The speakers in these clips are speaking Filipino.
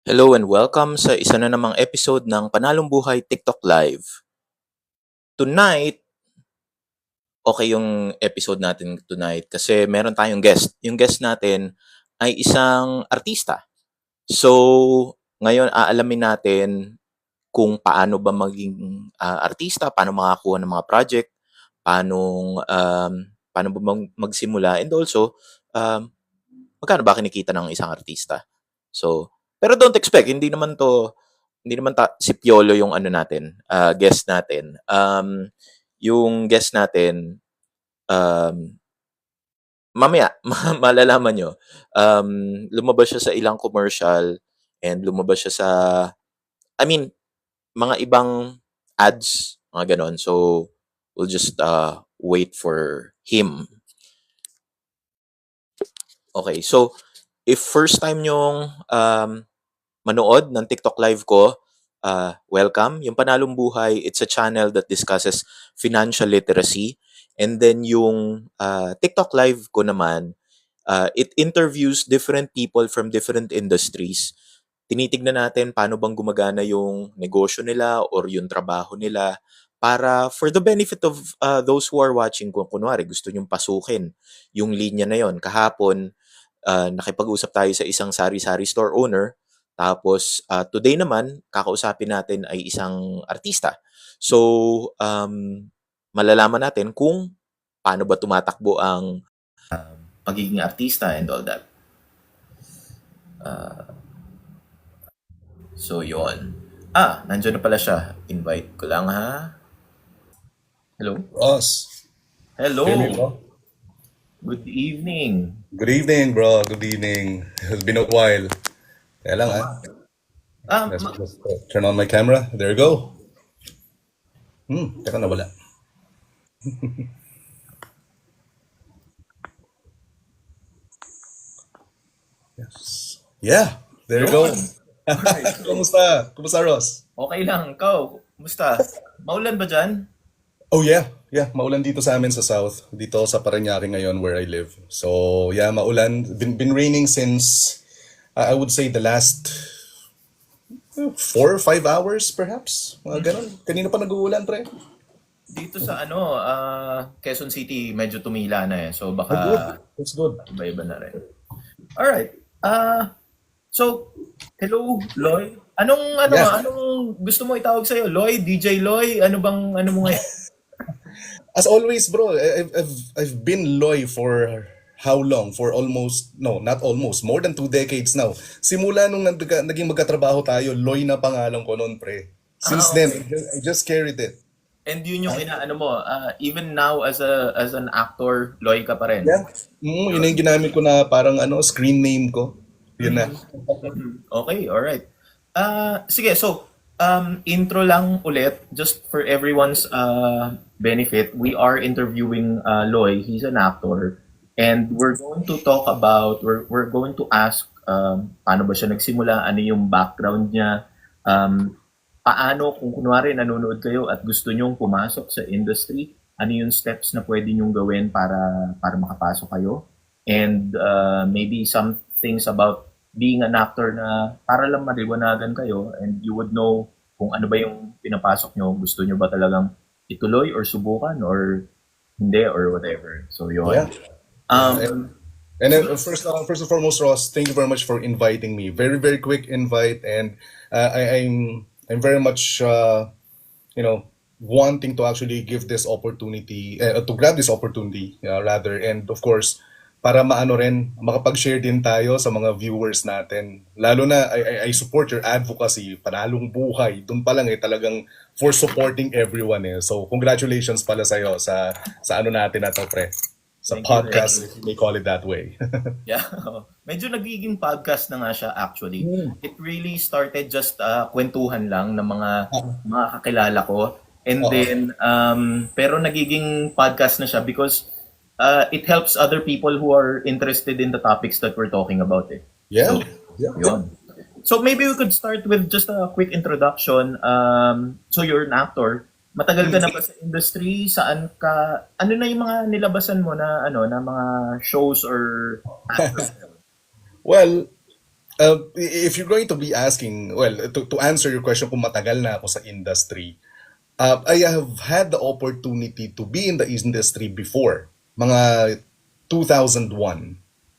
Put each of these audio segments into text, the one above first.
Hello and welcome sa isa na namang episode ng Panalong Buhay TikTok Live. Tonight, okay yung episode natin tonight kasi meron tayong guest. Yung guest natin ay isang artista. So, ngayon aalamin natin kung paano ba maging artista, paano makakuha ng mga project, paano, paano ba magsimula, and also, um, magkano ba kinikita ng isang artista. So, pero don't expect, hindi naman si Piolo yung ano natin, guest natin. Yung guest natin, um, mamaya malalaman nyo. Lumabas siya sa ilang commercial and lumabas siya sa, I mean, mga ibang ads, mga ganon. So, we'll just wait for him. Okay, so if first time nyong manood ng TikTok live ko, welcome. Yung Panalong Buhay, it's a channel that discusses financial literacy. And then yung TikTok live ko naman, it interviews different people from different industries. Tinitignan natin paano bang gumagana yung negosyo nila or yung trabaho nila para for the benefit of those who are watching, kung kunwari gusto nyong pasukin yung linya na yon. Kahapon, nakipag-usap tayo sa isang sari-sari store owner. Tapos, today naman, kakausapin natin ay isang artista. So, malalaman natin kung paano ba tumatakbo ang pagiging artista and all that. So, yon. Nandiyan na pala siya. Invite ko lang, ha? Hello? Ross, Hello! hear me, bro? Good evening! Good evening, bro. Good evening. It's been a while. Kaya lang, ah. Ah, Let's, ma- let's turn on my camera. There you go. Teka, nawala. Yes. Yeah, there you go. Yun! Alright. Kumusta? Kumusta, Ross? Okay lang. Ikaw, kumusta? Maulan ba dyan? Oh, yeah. Yeah, maulan dito sa amin sa South. Dito sa Parañaque ngayon where I live. So, yeah, maulan. Been raining since, I would say, the last 4 or 5 hours, perhaps. Mga ganun. Kanina pa nag-uulan, pre. Dito sa Quezon City, medyo tumila na eh. So Oh, good. baka That's good. iba-iba na rin. Alright. So, hello, Loy. Yeah. Anong gusto mo itawag sa'yo? Loy? DJ Loy? Ano mo ngayon? As always, bro, I've been Loy for how long? For almost, no, not almost, more than 2 decades now. Simula nung naging magkatrabaho tayo, Loy na pangalan ko noon, pre. Since then, Okay. I just carried it. And yun yung inaano mo, even now as an actor, Loy ka pa rin. Yeah. Yun na yung ginamit ko na parang screen name ko. Yun na. Okay, alright. Sige, so, intro lang ulit, just for everyone's benefit. We are interviewing Loy. He's an actor. And we're going to talk about, we're going to ask, paano ba siya nagsimula, ano yung background niya, paano kung kunwari nanonood kayo at gusto nyong pumasok sa industry, ano yung steps na pwede nyong gawin para makapasok kayo. And maybe some things about being an actor na para lang maliwanagan kayo and you would know kung ano ba yung pinapasok nyo. Gusto nyo ba talagang ituloy or subukan or hindi or whatever. So Yeah. yun. And then first and foremost, Ross, thank you very much for inviting me. Very, very quick invite, and I'm very much wanting to actually give this opportunity, to grab this opportunity, rather, and of course, para maano rin, makapag-share din tayo sa mga viewers natin. Lalo na, I support your advocacy, Panalong Buhay. Doon pa lang talagang for supporting everyone eh. So, congratulations pala sa'yo sa ano natin na to, pre. Sa Thank you, podcast, thank if you may call it that way. Yeah. Medyo nagiging podcast na nga siya actually. It really started just kwentuhan lang ng mga kakilala ko. And Oo. then pero nagiging podcast na siya because it helps other people who are interested in the topics that we're talking about eh. Yeah. So, Yeah. yun. So maybe we could start with just a quick introduction. So you're an actor. Matagal ka na ba sa industry? Saan ka? Ano na yung mga nilabasan mo na na mga shows or actors? Well, If you're going to be asking, well, to answer your question kung matagal na ako sa industry, I have had the opportunity to be in the industry before, mga 2001.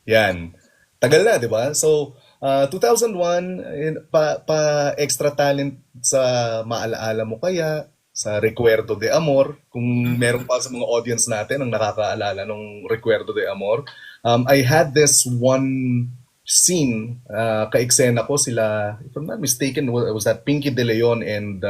Yan. Tagal na, di ba? So, 2001, pa extra talent sa Maalaala Mo Kaya, sa Recuerdo de Amor, kung meron pa sa mga audience natin ang nakakaalala ng Recuerdo de Amor. I had this one scene, ka-eksena ko sila, if I'm not mistaken, was that Pinky De Leon and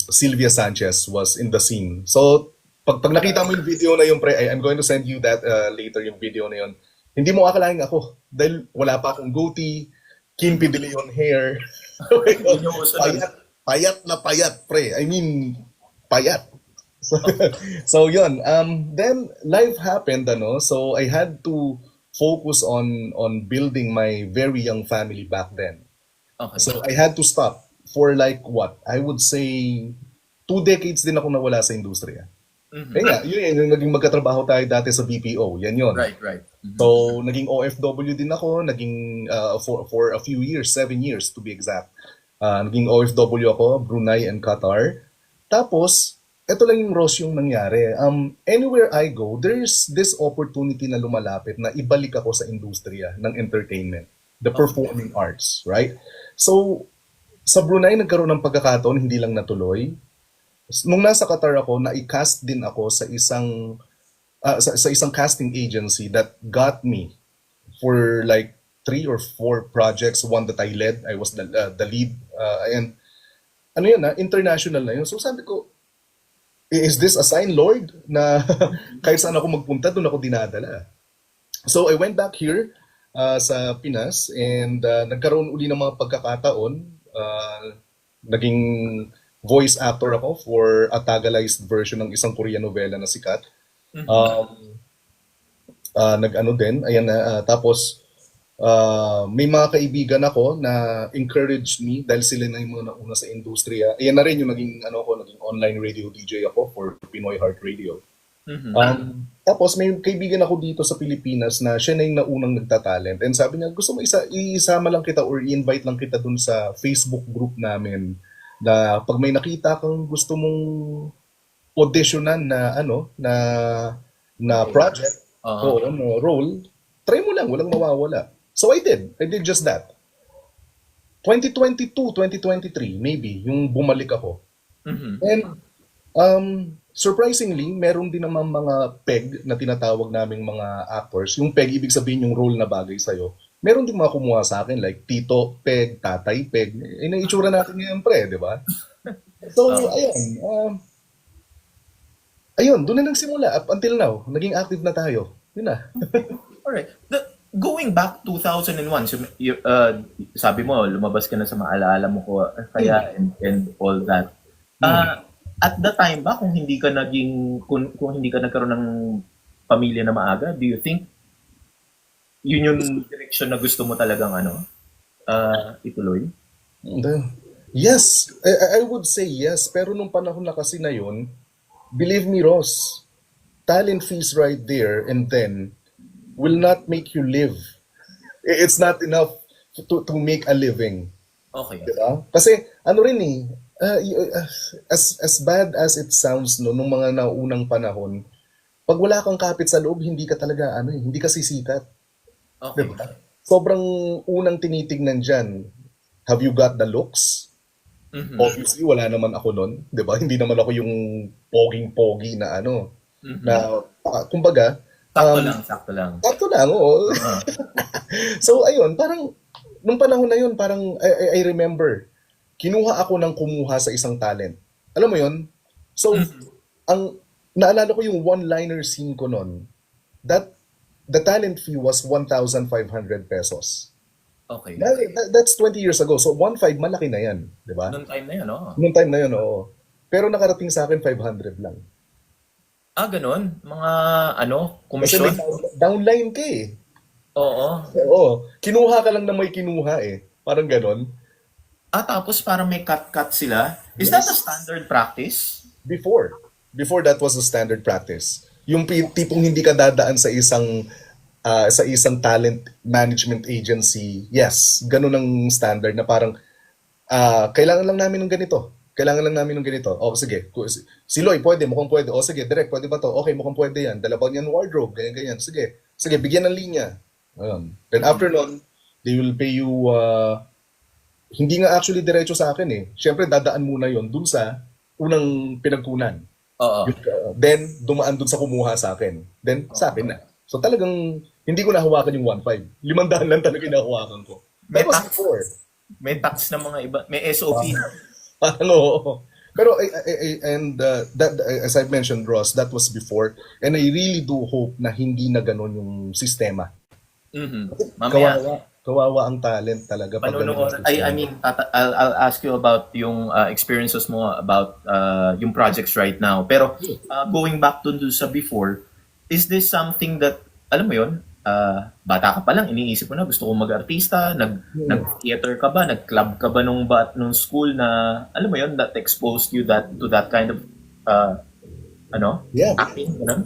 Sylvia Sanchez was in the scene. So, pag nakita mo yung video na yun, pre, I'm going to send you that later, yung video na yun. Hindi mo akalain ako dahil wala pa akong goatee, Kimpi De Leon hair. payat, payat na payat, pre. I mean, payat. So, so yun. Then life happened, ano. So I had to focus on building my very young family back then. Okay. So I had to stop for like what? I would say 2 decades din ako nawala sa industriya. Kaya nga, yun yung naging magkatrabaho tayo dati sa BPO. Yan yun. Right. So, naging OFW din ako, naging for a few years, 7 years to be exact. Naging OFW ako, Brunei and Qatar. Tapos, ito lang yung Ross yung nangyari. Anywhere I go, there's this opportunity na lumalapit na ibalik ako sa industriya ng entertainment, the performing arts, right? So, sa Brunei nagkaroon ng pagkakataon, hindi lang natuloy. Nung nasa Qatar ako, na-cast din ako sa isang casting agency that got me for like 3 or 4 projects, one that I led. I was the lead, and ano yun, international na yun. So sabi ko, is this a sign, Lord, na kahit saan ako magpunta, doon ako dinadala? So I went back here sa Pinas and nagkaroon uli ng mga pagkakataon. Naging voice actor ako for a Tagalized version ng isang Korean novela na sikat. Nag-ano din, ayan na, tapos may mga kaibigan ako na encouraged me dahil sila na yung mga nauna sa industriya. Ayan na rin yung naging online radio DJ ako for Pinoy Heart Radio. Tapos may kaibigan ako dito sa Pilipinas na siya na yung naunang nagtatalent. And sabi niya, gusto mo isama lang kita or i-invite lang kita dun sa Facebook group namin na pag may nakita kang gusto mong auditionan na project o role, try mo lang, walang mawawala. So I did just that. 2022, 2023 maybe yung bumalik ako. And surprisingly, meron din naman mga peg na tinatawag naming mga actors. Yung peg, ibig sabihin yung role na bagay sa'yo. Meron din mga kumuha sa akin, like Tito Peg, Tatay Peg. Itsura natin ngayon, pre, di ba? So, ayun, doon na nagsimula. Up until now, naging active na tayo. Yun na. Alright. Going back 2001, so, sabi mo, lumabas ka na sa Maalaala Mo Kaya and all that. At the time ba, kung hindi ka nagkaroon ng pamilya na maaga, do you think yun yung direction na gusto mo talagang ituloy? Yes, I would say yes. Pero nung panahon na kasi na yun, believe me, Ross, talent fees right there and then will not make you live. It's not enough to make a living. Okay. Diba? Kasi ano rin as bad as it sounds nung mga naunang panahon, pag wala kang kapit sa loob, hindi ka talaga hindi ka sisikat. Okay. Diba? Sobrang unang tinitignan dyan, have you got the looks? Obviously, wala naman ako nun. Diba? Hindi naman ako yung poging-pogi na na, kumbaga, Sakto lang. Sakto lang, oo. So, ayun, parang, nung panahon na yun, parang, I remember, kinuha ako ng kumuha sa isang talent. Alam mo yun? So, naalala ko yung one-liner scene ko nun, that the talent fee was 1,500 pesos. Okay. That's 20 years ago. So 1.5 malaki na 'yan, 'di ba? Noong time na 'yon, Noong time na 'yon, oo. Pero nakarating sa akin 500 lang. Ganun. Mga Kasi komisyon. may downline ka eh. Oo. Oo. Kinuha ka lang na may kinuha eh. Parang ganon. Tapos parang may cut sila. Is that a standard practice? Before that was the standard practice. Yung tipong hindi ka dadaan sa isang sa isang talent management agency, yes, ganun ang standard na parang kailangan lang namin ng ganito. Kailangan lang namin ng ganito. O sige, si Loy, pwede, mukhang pwede. O sige, direct, pwede ba to? Okay, mukhang pwede yan. Dala ba niyan wardrobe? Ganyan, ganyan. Sige, sige, bigyan ng linya. Ayun. Then after nun, they will pay you, hindi nga actually diretso sa akin eh. Siyempre, dadaan muna yon dun sa unang pinagkunan. Oo. Then, dumaan dun sa kumuha sa akin. Then, sa akin na. So talagang, hindi ko nahawakan yung 1.5. 500 lang talaga nahawakan ko. That was before. May tax na mga iba, may SOP. Ano? Pero that as I've mentioned, Ross, that was before, and I really do hope na hindi na ganun yung sistema. Mamaya, Kawawa ang talent talaga pag ganun yung panunood. I sistema. mean, I'll ask you about yung experiences mo about yung projects right now. Pero going back to sa before, is this something that, alam mo yun, bata ka pa lang, iniisip mo na, gusto kong mag-artista, nag-theater ka ba, nag-club ka ba nung school na, alam mo yun, that exposed you to that kind of, Yeah. acting, ganun?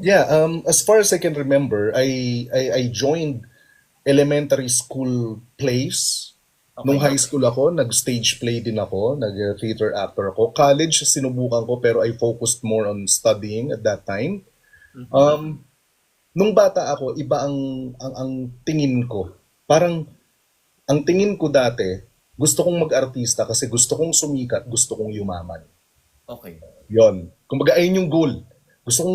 Yeah, as far as I can remember, I joined elementary school plays. Nung high school ako, nag-stage play din ako, nag-theater actor ako. College, sinubukan ko pero I focused more on studying at that time. Nung bata ako, iba ang tingin ko. Parang ang tingin ko dati, gusto kong mag-artista kasi gusto kong sumikat, gusto kong yumaman. Okay. Yon. Kumbaga ayun yung goal. Gusto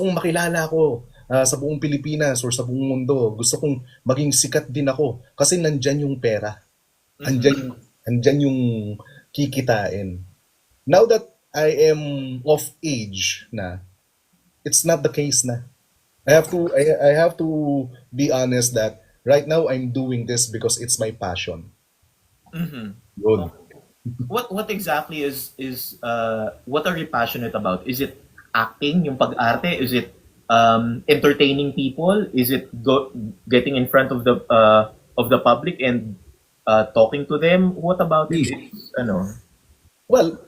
kong makilala ako sa buong Pilipinas or sa buong mundo. Gusto kong maging sikat din ako kasi nandyan yung pera. Andyan yung kikitain. Now that I am of age na, it's not the case na. I have to be honest that right now I'm doing this because it's my passion. Yun. What exactly is what are you passionate about? Is it acting, yung pag-arte? Is it entertaining people? Is it getting in front of the public and talking to them? What about it? Ano? Well,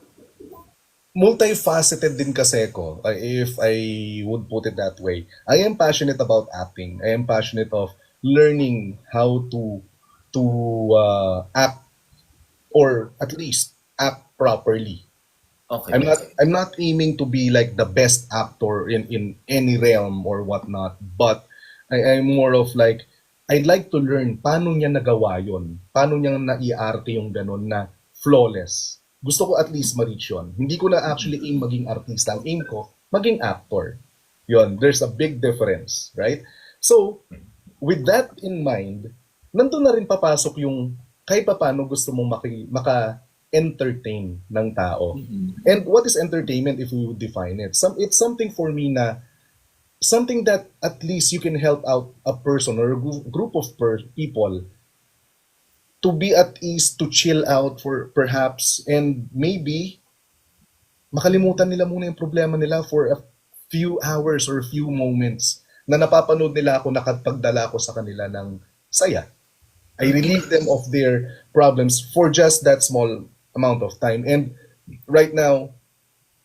multifaceted din kasi ko, if I would put it that way. I am passionate about acting. I am passionate of learning how to act, or at least act properly. Okay. I'm not aiming to be like the best actor in any realm or whatnot, but I'm more of like, I'd like to learn paano niya nagawa yun. Paano niya naiarte yung ganun na flawless. Gusto ko at least ma-reach yun. Hindi ko na actually aim maging artista. Ang aim ko, maging actor. Yun, there's a big difference, right? So, with that in mind, nandun na rin papasok yung kahit pa paano gusto mong maka-entertain ng tao. And what is entertainment if we would define it? It's something for me na, something that at least you can help out a person or a group of people to be at ease, to chill out for perhaps, and maybe makalimutan nila muna yung problema nila for a few hours or a few moments na napapanood nila ako, nakapagdala ko sa kanila ng saya. I relieve them of their problems for just that small amount of time. And right now,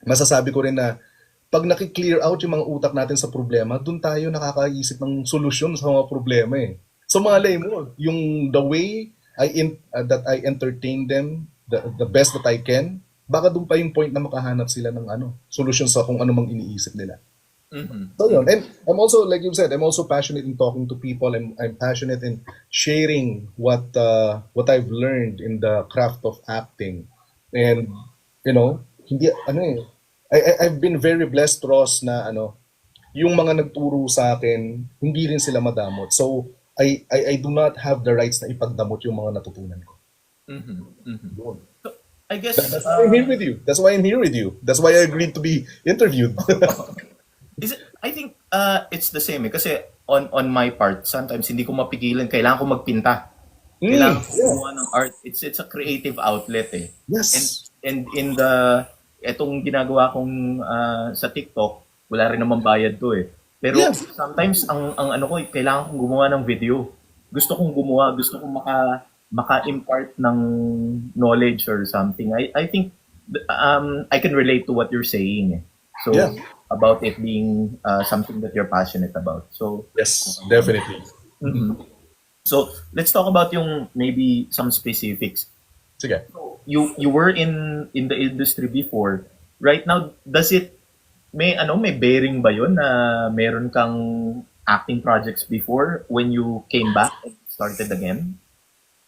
masasabi ko rin na pag nakiklear out yung mga utak natin sa problema, dun tayo nakakaisip ng solusyon sa mga problema eh. So malay mo, yung the way that I entertain them, the best that I can, baka doon pa yung point na makahanap sila ng solution sa kung ano mang iniisip nila. So yun. And I'm also, like you said, I'm also passionate in talking to people. I'm passionate in sharing what I've learned in the craft of acting. And I've been very blessed, Ross, na yung mga nagturo sa akin, hindi rin sila madamot. So I do not have the rights na ipagdamot yung mga natutunan ko. Yun. I guess That's why I'm here with you. That's why I'm here with you. That's why I agreed to be interviewed. I think it's the same kasi on my part, sometimes hindi ko mapigilan, kailangan ko magpinta. Kailangan ko gumawa ng art. It's a creative outlet eh. Yes. And in etong ginagawa kong sa TikTok, wala rin naman bayad to eh. Pero sometimes ang ko, kailangan kong gumawa ng video. Gusto kong maka-impart ng knowledge or something. I think I can relate to what you're saying. So about it being something that you're passionate about. So, Yes, definitely. so let's talk about yung maybe some specifics. Sige. You were in the industry before. Right now, does it may bearing ba yun na meron kang acting projects before when you came back and started again?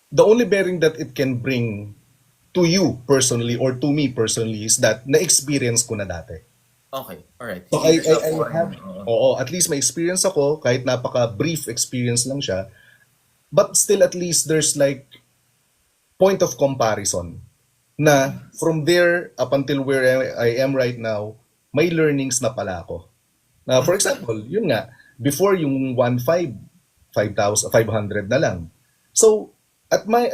The only bearing that it can bring to you personally or to me personally is that na-experience ko na dati. Okay, alright. So I have, oo, at least may experience ako, kahit napaka-brief experience lang siya, but still at least there's like point of comparison na from there up until where I am right now, may learnings na pala ako. Na for example, yun nga, before yung 1.5, 5,500 na lang. So, at my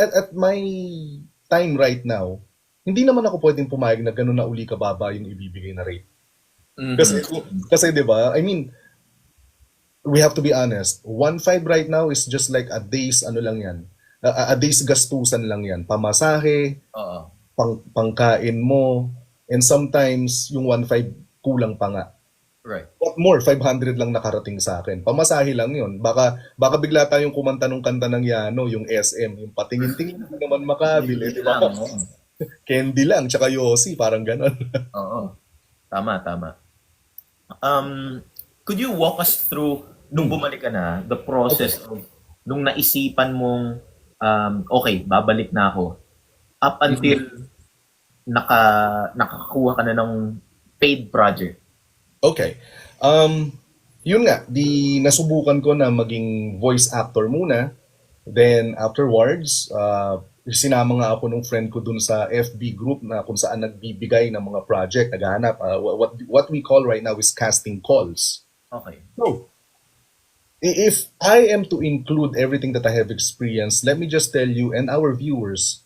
time right now, hindi naman ako pwedeng pumayag na gano'n na uli kababa yung ibibigay na rate. Kasi 'di ba? I mean, we have to be honest. 1.5 right now is just like a day's ano lang 'yan. A day's gastusan lang 'yan. Pamasahe, Oo. pangkain mo, and sometimes yung 1.5 kulang pa nga. Right. What more, 500 lang nakarating sa akin. Pamasahe lang 'yon. Baka bigla tayong kumanta nung kanta ng Yano, yung SM, yung patingin-tingin hindi naman makabili, 'di ba? Candy lang, tsaka Yossi, parang ganon. Oo. Tama. Could you walk us through nung bumalik ka na, the process of nung naisipan mong okay, babalik na ako up until nakakuha ka na ng paid project? Okay. Yun nga, nasubukan ko na maging voice actor muna. Then afterwards, sinama nga ako ng friend ko dun sa FB group na kung saan nagbibigay ng mga project, naghahanap. What we call right now is casting calls. Okay. So, if I am to include everything that I have experienced, let me just tell you and our viewers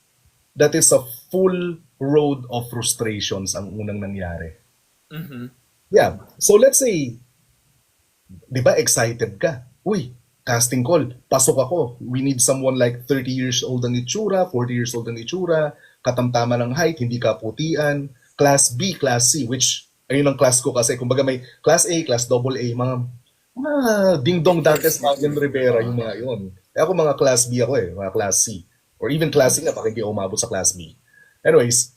that it's a full road of frustrations ang unang nangyari. Yeah. So let's say, di ba excited ka? Uy, casting call, pasok ako. We need someone like 30 years old ang itsura, 40 years old ang itsura, katamtama ng height, hindi ka putian, class B, class C, which ayun ang class ko kasi kumbaga may class A, class AA, mga ding-dong Dantes Magan Rivera yung mga yun. Eh ako mga class B ako mga class C. Or even class C na baka hindi umabot sa class B. Anyways,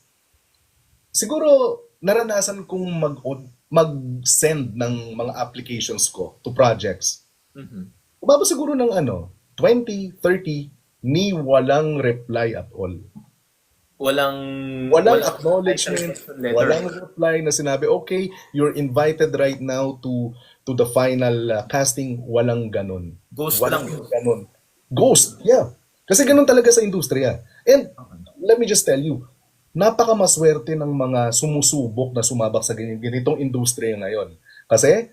siguro naranasan kong mag-send ng mga applications ko to projects. Umabot siguro ng 20, 30, ni walang reply at all. Walang acknowledgement, walang reply na sinabi, okay, you're invited right now to the final casting. Walang ganon. Walang ganon. Ghost, yeah. Kasi ganon talaga sa industriya. And let me just tell you, napakamaswerte ng mga sumusubok na sumabak sa ganitong industriya ngayon. Kasi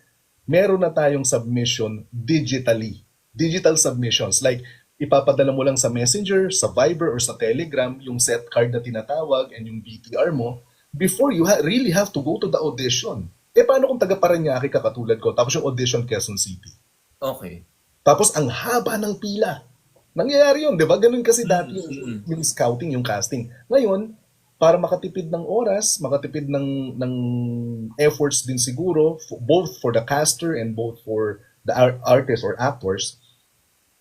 meron na tayong submission digitally. Digital submissions. Like, ipapadala mo lang sa Messenger, sa Viber, or sa Telegram, yung set card na tinatawag and yung BTR mo, before you really have to go to the audition. Eh, paano kung taga-Parañaque ka katulad ko, tapos yung audition Quezon City? Okay. Tapos, ang haba ng pila. Nangyayari yun, di ba? Ganun kasi dati yung scouting, yung casting. Ngayon, para makatipid ng oras, makatipid ng efforts din siguro, both for the caster and both for the artists or actors,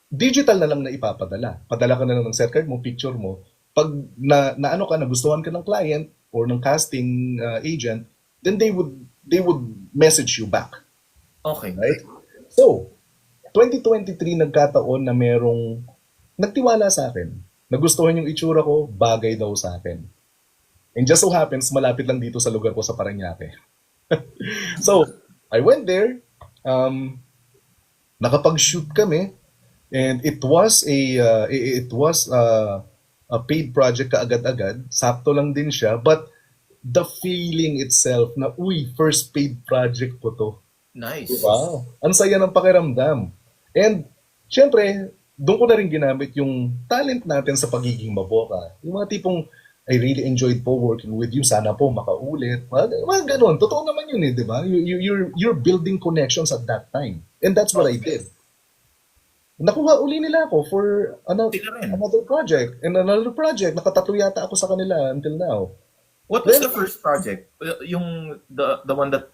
digital na lang na ipapadala. Padala ka na lang ng set card mo, picture mo. Pag nagustuhan ka ng client or ng casting agent, then they would message you back. Okay. Right? So, 2023 nagkataon na merong nagtiwala sa akin. Nagustuhan yung itsura ko, bagay daw sa akin. And just so happens, malapit lang dito sa lugar ko sa Parañaque. So, I went there, nakapag-shoot kami, and it was a paid project kaagad-agad. Sakto lang din siya, but the feeling itself na, uy, first paid project ko to. Nice. Diba? Ang saya ng pakiramdam. And, syempre, doon ko na rin ginamit yung talent natin sa pagiging maboka. Yung mga tipong, I really enjoyed po working with you. Sana po makaulit. Mga ganun. Totoo naman yun di ba? You're building connections at that time. And that's what I did. Nakuha uli nila ako for another project. And another project. Nakatatlo yata ako sa kanila until now. What was the first project? Yung the one that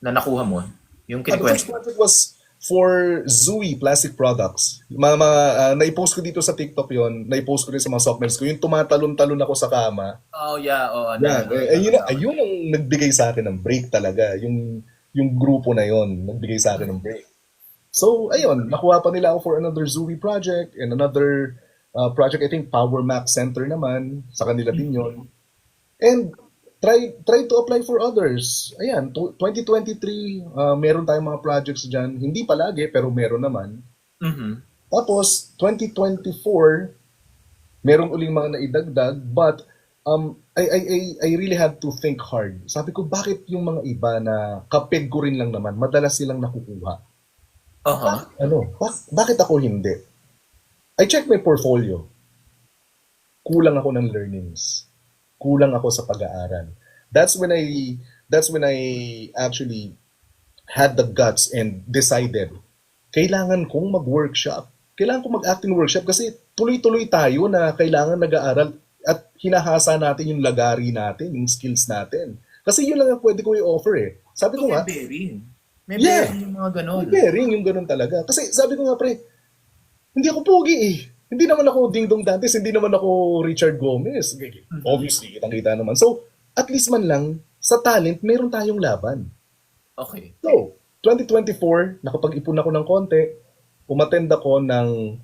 na nakuha mo? Yung The first kinikwento? project was for Zooey Plastic Products. Naipost ko dito sa TikTok yon, naipost ko rin sa mga softmails ko. Yung tumatalon-talon ako sa kama. Oh, yeah. Oo, Yan. nakita ko. Ayun ang nagbigay sa akin ng break talaga. Yung grupo na yon nagbigay sa akin ng break. So, ayun, nakuha pa nila ako for another Zooey project and another project, I think, Power Mac Center naman. Sa kanila din yun. And try to apply for others. Ayan, 2023, meron tayong mga projects dyan. Hindi palagi, pero meron naman. Mhm. Tapos, 2024, merong uling mga naidagdag, but I really had to think hard. Sabi ko, bakit yung mga iba na kapeg ko rin lang naman, madalas silang nakukuha? Aha. Bakit ako hindi? I checked my portfolio. Kulang ako ng learnings. Kulang ako sa pag-aaral. That's when I actually had the guts and decided, kailangan kong mag-workshop. Kailangan kong mag-acting workshop kasi tuloy-tuloy tayo na kailangan nag-aaral at hinahasa natin yung lagari natin, yung skills natin. Kasi yun lang ang pwede ko i-offer eh. Sabi ko nga, bearing. May yeah, bearing yung mga ganon. bearing yung ganun talaga. Kasi sabi ko nga pre, hindi ako pogi eh. Hindi naman ako Ding Dong Dantes, hindi naman ako Richard Gomez. Obviously, kitang-kita naman. So, at least man lang, sa talent, meron tayong laban. Okay. So, 2024, nakapag-ipon ako ng konti, umattend ako ng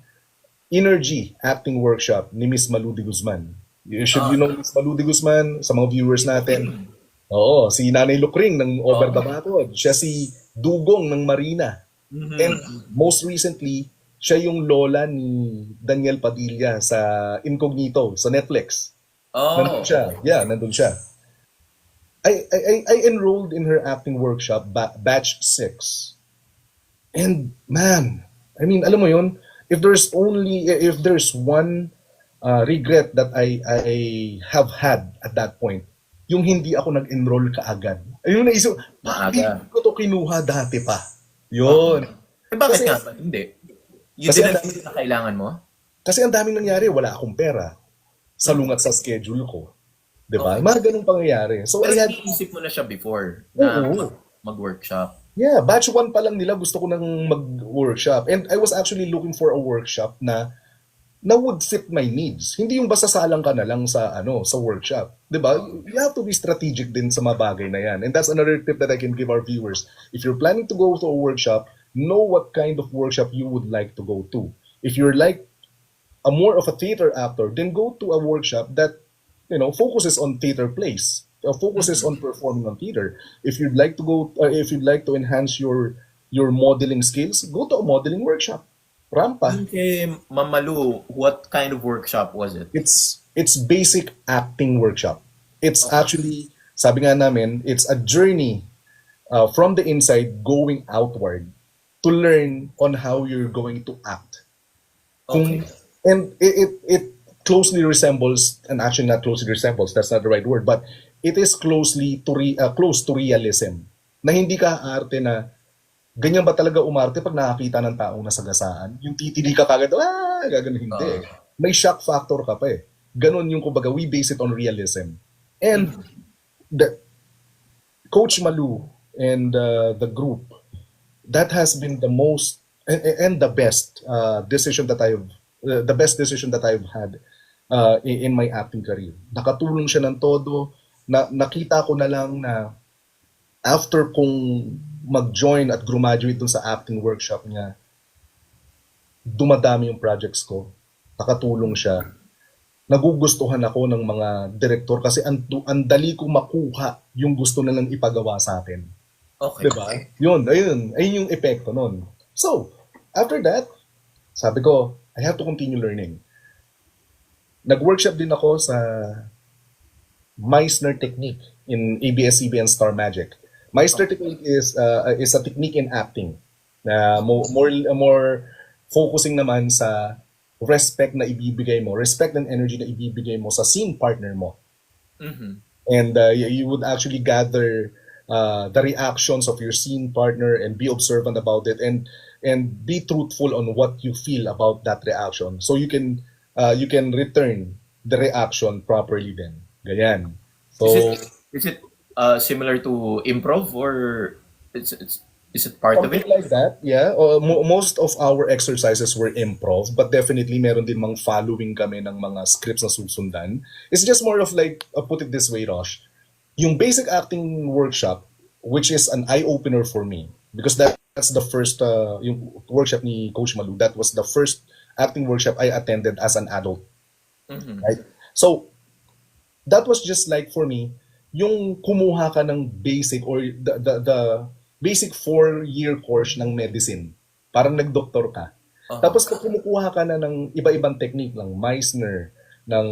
Energy Acting Workshop ni Miss Maludi Guzman. You know Miss Maludi Guzman, sa mga viewers natin. Oo, si Nanay Lukring ng Over the Batod. Siya si Dugong ng Marina. And most recently, siya yung lola ni Daniel Padilla sa Incognito, sa Netflix. Nandun siya. Yeah, nandun siya. I enrolled in her acting workshop, batch 6. And man, I mean, alam mo yun, if there's one regret that I have had at that point, yung hindi ako nag-enroll kaagad. Ayun na isip, bakit ko to kinuha dati pa? Yun. Bakit nga ba? Hindi. You didn't feel na kailangan mo? Kasi ang daming nangyari, wala akong pera. Salungat sa schedule ko. Diba? Mga ganung pangyayari. So, pero isip mo na siya before na mag-workshop. Yeah, batch 1 pa lang nila gusto ko nang mag-workshop. And I was actually looking for a workshop na would fit my needs. Hindi yung basta salang ka na lang sa sa workshop. 'Di ba? You have to be strategic din sa mga bagay na 'yan. And that's another tip that I can give our viewers. If you're planning to go to a workshop, know what kind of workshop you would like to go to. If you're like a more of a theater actor, then go to a workshop that focuses on theater plays. Focuses on performing on theater. If you'd like to enhance your modeling skills, go to a modeling workshop. Rampa. Okay, Mamalu, what kind of workshop was it? It's basic acting workshop. It's actually, sabi nga namin, it's a journey from the inside going outward to learn on how you're going to act. Okay. And it closely resembles, and actually not closely resembles, that's not the right word, but it is close to realism. Na hindi ka arte na ganyan ba talaga umarte pag nakakita ng taong nasagasaan? Yung titili ka kagad, gagano hindi. May shock factor ka pa eh. Ganon yung kumbaga, we base it on realism. And the Coach Malu and the group, that has been the most and the best decision that I've had in my acting career. Nakatulong siya ng todo. Nakita ko na lang na after kong mag-join at graduate dun sa acting workshop niya, dumadami yung projects ko. Nakatulong siya. Nagugustuhan ako ng mga direktor kasi ang dali ko makuha yung gusto nilang ipagawa sa akin. Okay. Diba? Ayun yung epekto nun. So, after that, sabi ko, I have to continue learning. Nag-workshop din ako sa Meissner Technique in ABS-CBN Star Magic. Meissner Technique is a technique in acting na more focusing naman sa respect na ibibigay mo, respect and energy na ibibigay mo sa scene partner mo. And you would actually gather the reactions of your scene partner and be observant about it and be truthful on what you feel about that reaction. So you can return the reaction properly then. Ganyan. So is it similar to improv or It's is it part of Something it? like that, yeah. Most of our exercises were improv, but definitely meron din mga following kami ng mga scripts na susundan. It's just more of like, put it this way, Rosh. Yung basic acting workshop, which is an eye-opener for me, because that's the first, yung workshop ni Coach Malu, that was the first acting workshop I attended as an adult, Mhm. right? So, that was just like for me, yung kumuha ka ng basic or the basic 4-year course ng medicine. Parang nagdoktor ka. Uh-huh. Tapos pag kumukuha ka na ng iba-ibang technique, ng Meissner, ng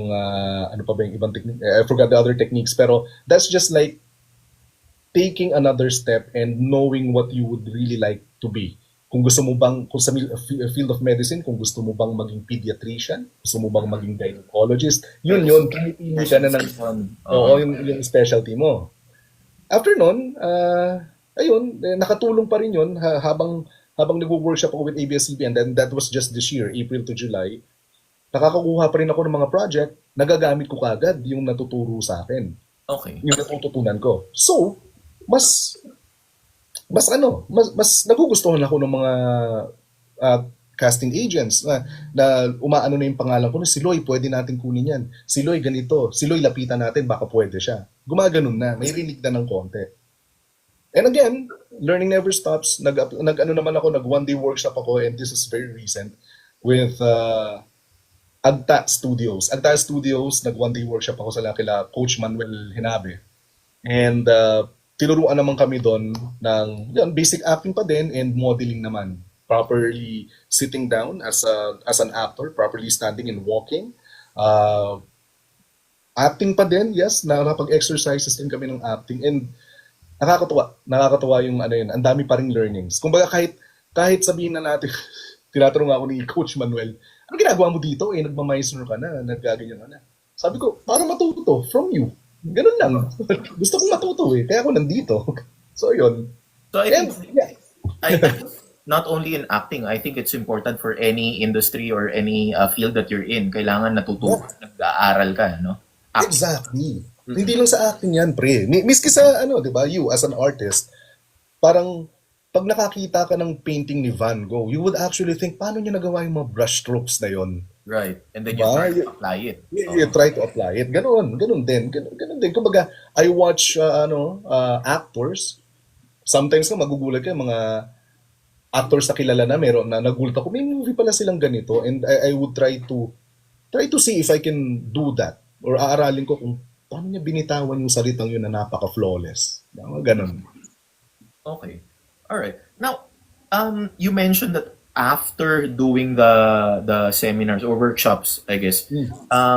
ano pa ba yung ibang technique? I forgot the other techniques. Pero that's just like taking another step and knowing what you would really like to be. Kung gusto mo bang, kung sa field of medicine, kung gusto mo bang maging pediatrician, gusto mo bang maging gynecologist, yun, pinipili ka na ng, Specialization. oo, yung specialty mo. After nun, ayun, nakatulong pa rin yun habang nag-workshop ako with ABS-CBN, and then that was just this year, April to July, nakakakuha pa rin ako ng mga project, nagagamit ko kagad yung natuturo sa akin, Okay. yung natututunan ko. So, mas mas nagugustuhan ako ng mga ah, casting agents na umaano na yung pangalan ko na si Loy, pwede natin kunin yan. Si Loy ganito, si Loy lapitan natin, baka pwede siya. Gumaganon na, may rinig na ng konti. And again, learning never stops. Nag-ano naman ako, nag one day workshop ako, and this is very recent with Agta Studios. Agta Studios, nag one day workshop ako sa kila Coach Manuel Hinabe. And tinuruan naman kami doon ng yun, basic acting pa din and modeling naman. Properly sitting down as an actor, properly standing and walking. Uh, Acting pa din, yes, nakakapag-exercises din kami ng acting and nakakatuwa yung ano yun, ang dami pa ring learnings. Kumbaga kahit sabihin na natin, tinatanong ako ni Coach Manuel, ano ginagawa mo dito? Nagmamaestro ka na, naggaganyan ka na. Sabi ko, para matuto from you. Ganun lang. Gusto kong matuto kaya ako nandito. So yun. So I And think yeah, I not only in acting, I think it's important for any industry or any field that you're in. Kailangan natututo, nag-aaral ka, no? Acting. exactly. Hindi lang sa acting yan, pre. Miski sa ano, 'di ba? You as an artist, parang pag nakakita ka ng painting ni Van Gogh, you would actually think, paano niya nagawa yung mga brush strokes na yon? Right. And then you Diba? try to apply it. You try to apply it. Ganun din. Kumbaga, I watch actors. Sometimes nga magugulat ka, mga actors na kilala na meron na nagulat ako, may movie pala silang ganito, and I would try to see if I can do that or aaralin ko kung paano niya binitawan yung salitang yun na napaka-flawless. Ganun. Okay. All right. Now, you mentioned that after doing the seminars or workshops, I guess,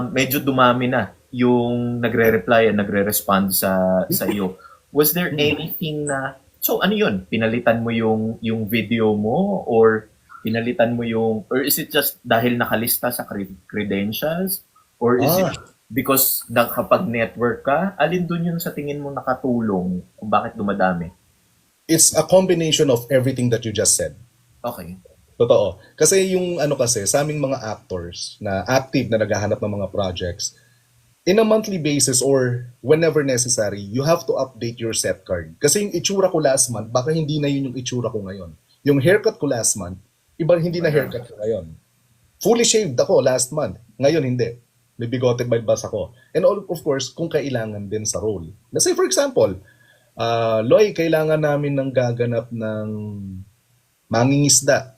medyo dumami na yung nagre-reply and nagre-respond sa iyo. Was there anything na so ano yun? Pinalitan mo yung video mo or pinalitan mo yung or is it just dahil nakalista sa credentials or is it because nakapag-network ka? Alin dun yung sa tingin mo nakatulong kung bakit dumadami? It's a combination of everything that you just said. Okay. Totoo. Kasi yung ano kasi, sa aming mga actors na active na naghahanap ng mga projects, in a monthly basis or whenever necessary, you have to update your set card. Kasi yung itsura ko last month, baka hindi na yun yung itsura ko ngayon. Yung haircut ko last month, iba hindi na haircut ko ngayon. Fully shaved ako last month. Ngayon hindi. May bigote balbas ako. And all, of course, kung kailangan din sa role. Let's say for example, Loy, kailangan namin ng gaganap ng mangingisda.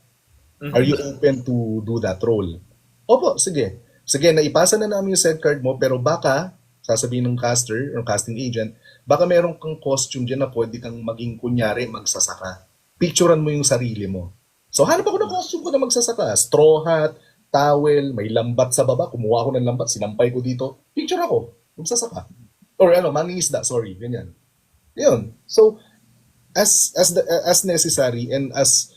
Are you open to do that role? Opo, sige. Sige, naipasa na namin yung set card mo, pero baka, sasabihin ng caster or casting agent, baka meron kang costume dyan na pwede kang maging kunyari magsasaka. Picturean mo yung sarili mo. So, hanap ako ng costume ko na magsasaka. Straw hat, towel, may lambat sa baba. Kumuha ako ng lambat, sinampay ko dito. Picture ako, magsasaka. Or mangingisda, sorry, ganyan. Yun. So, as necessary and as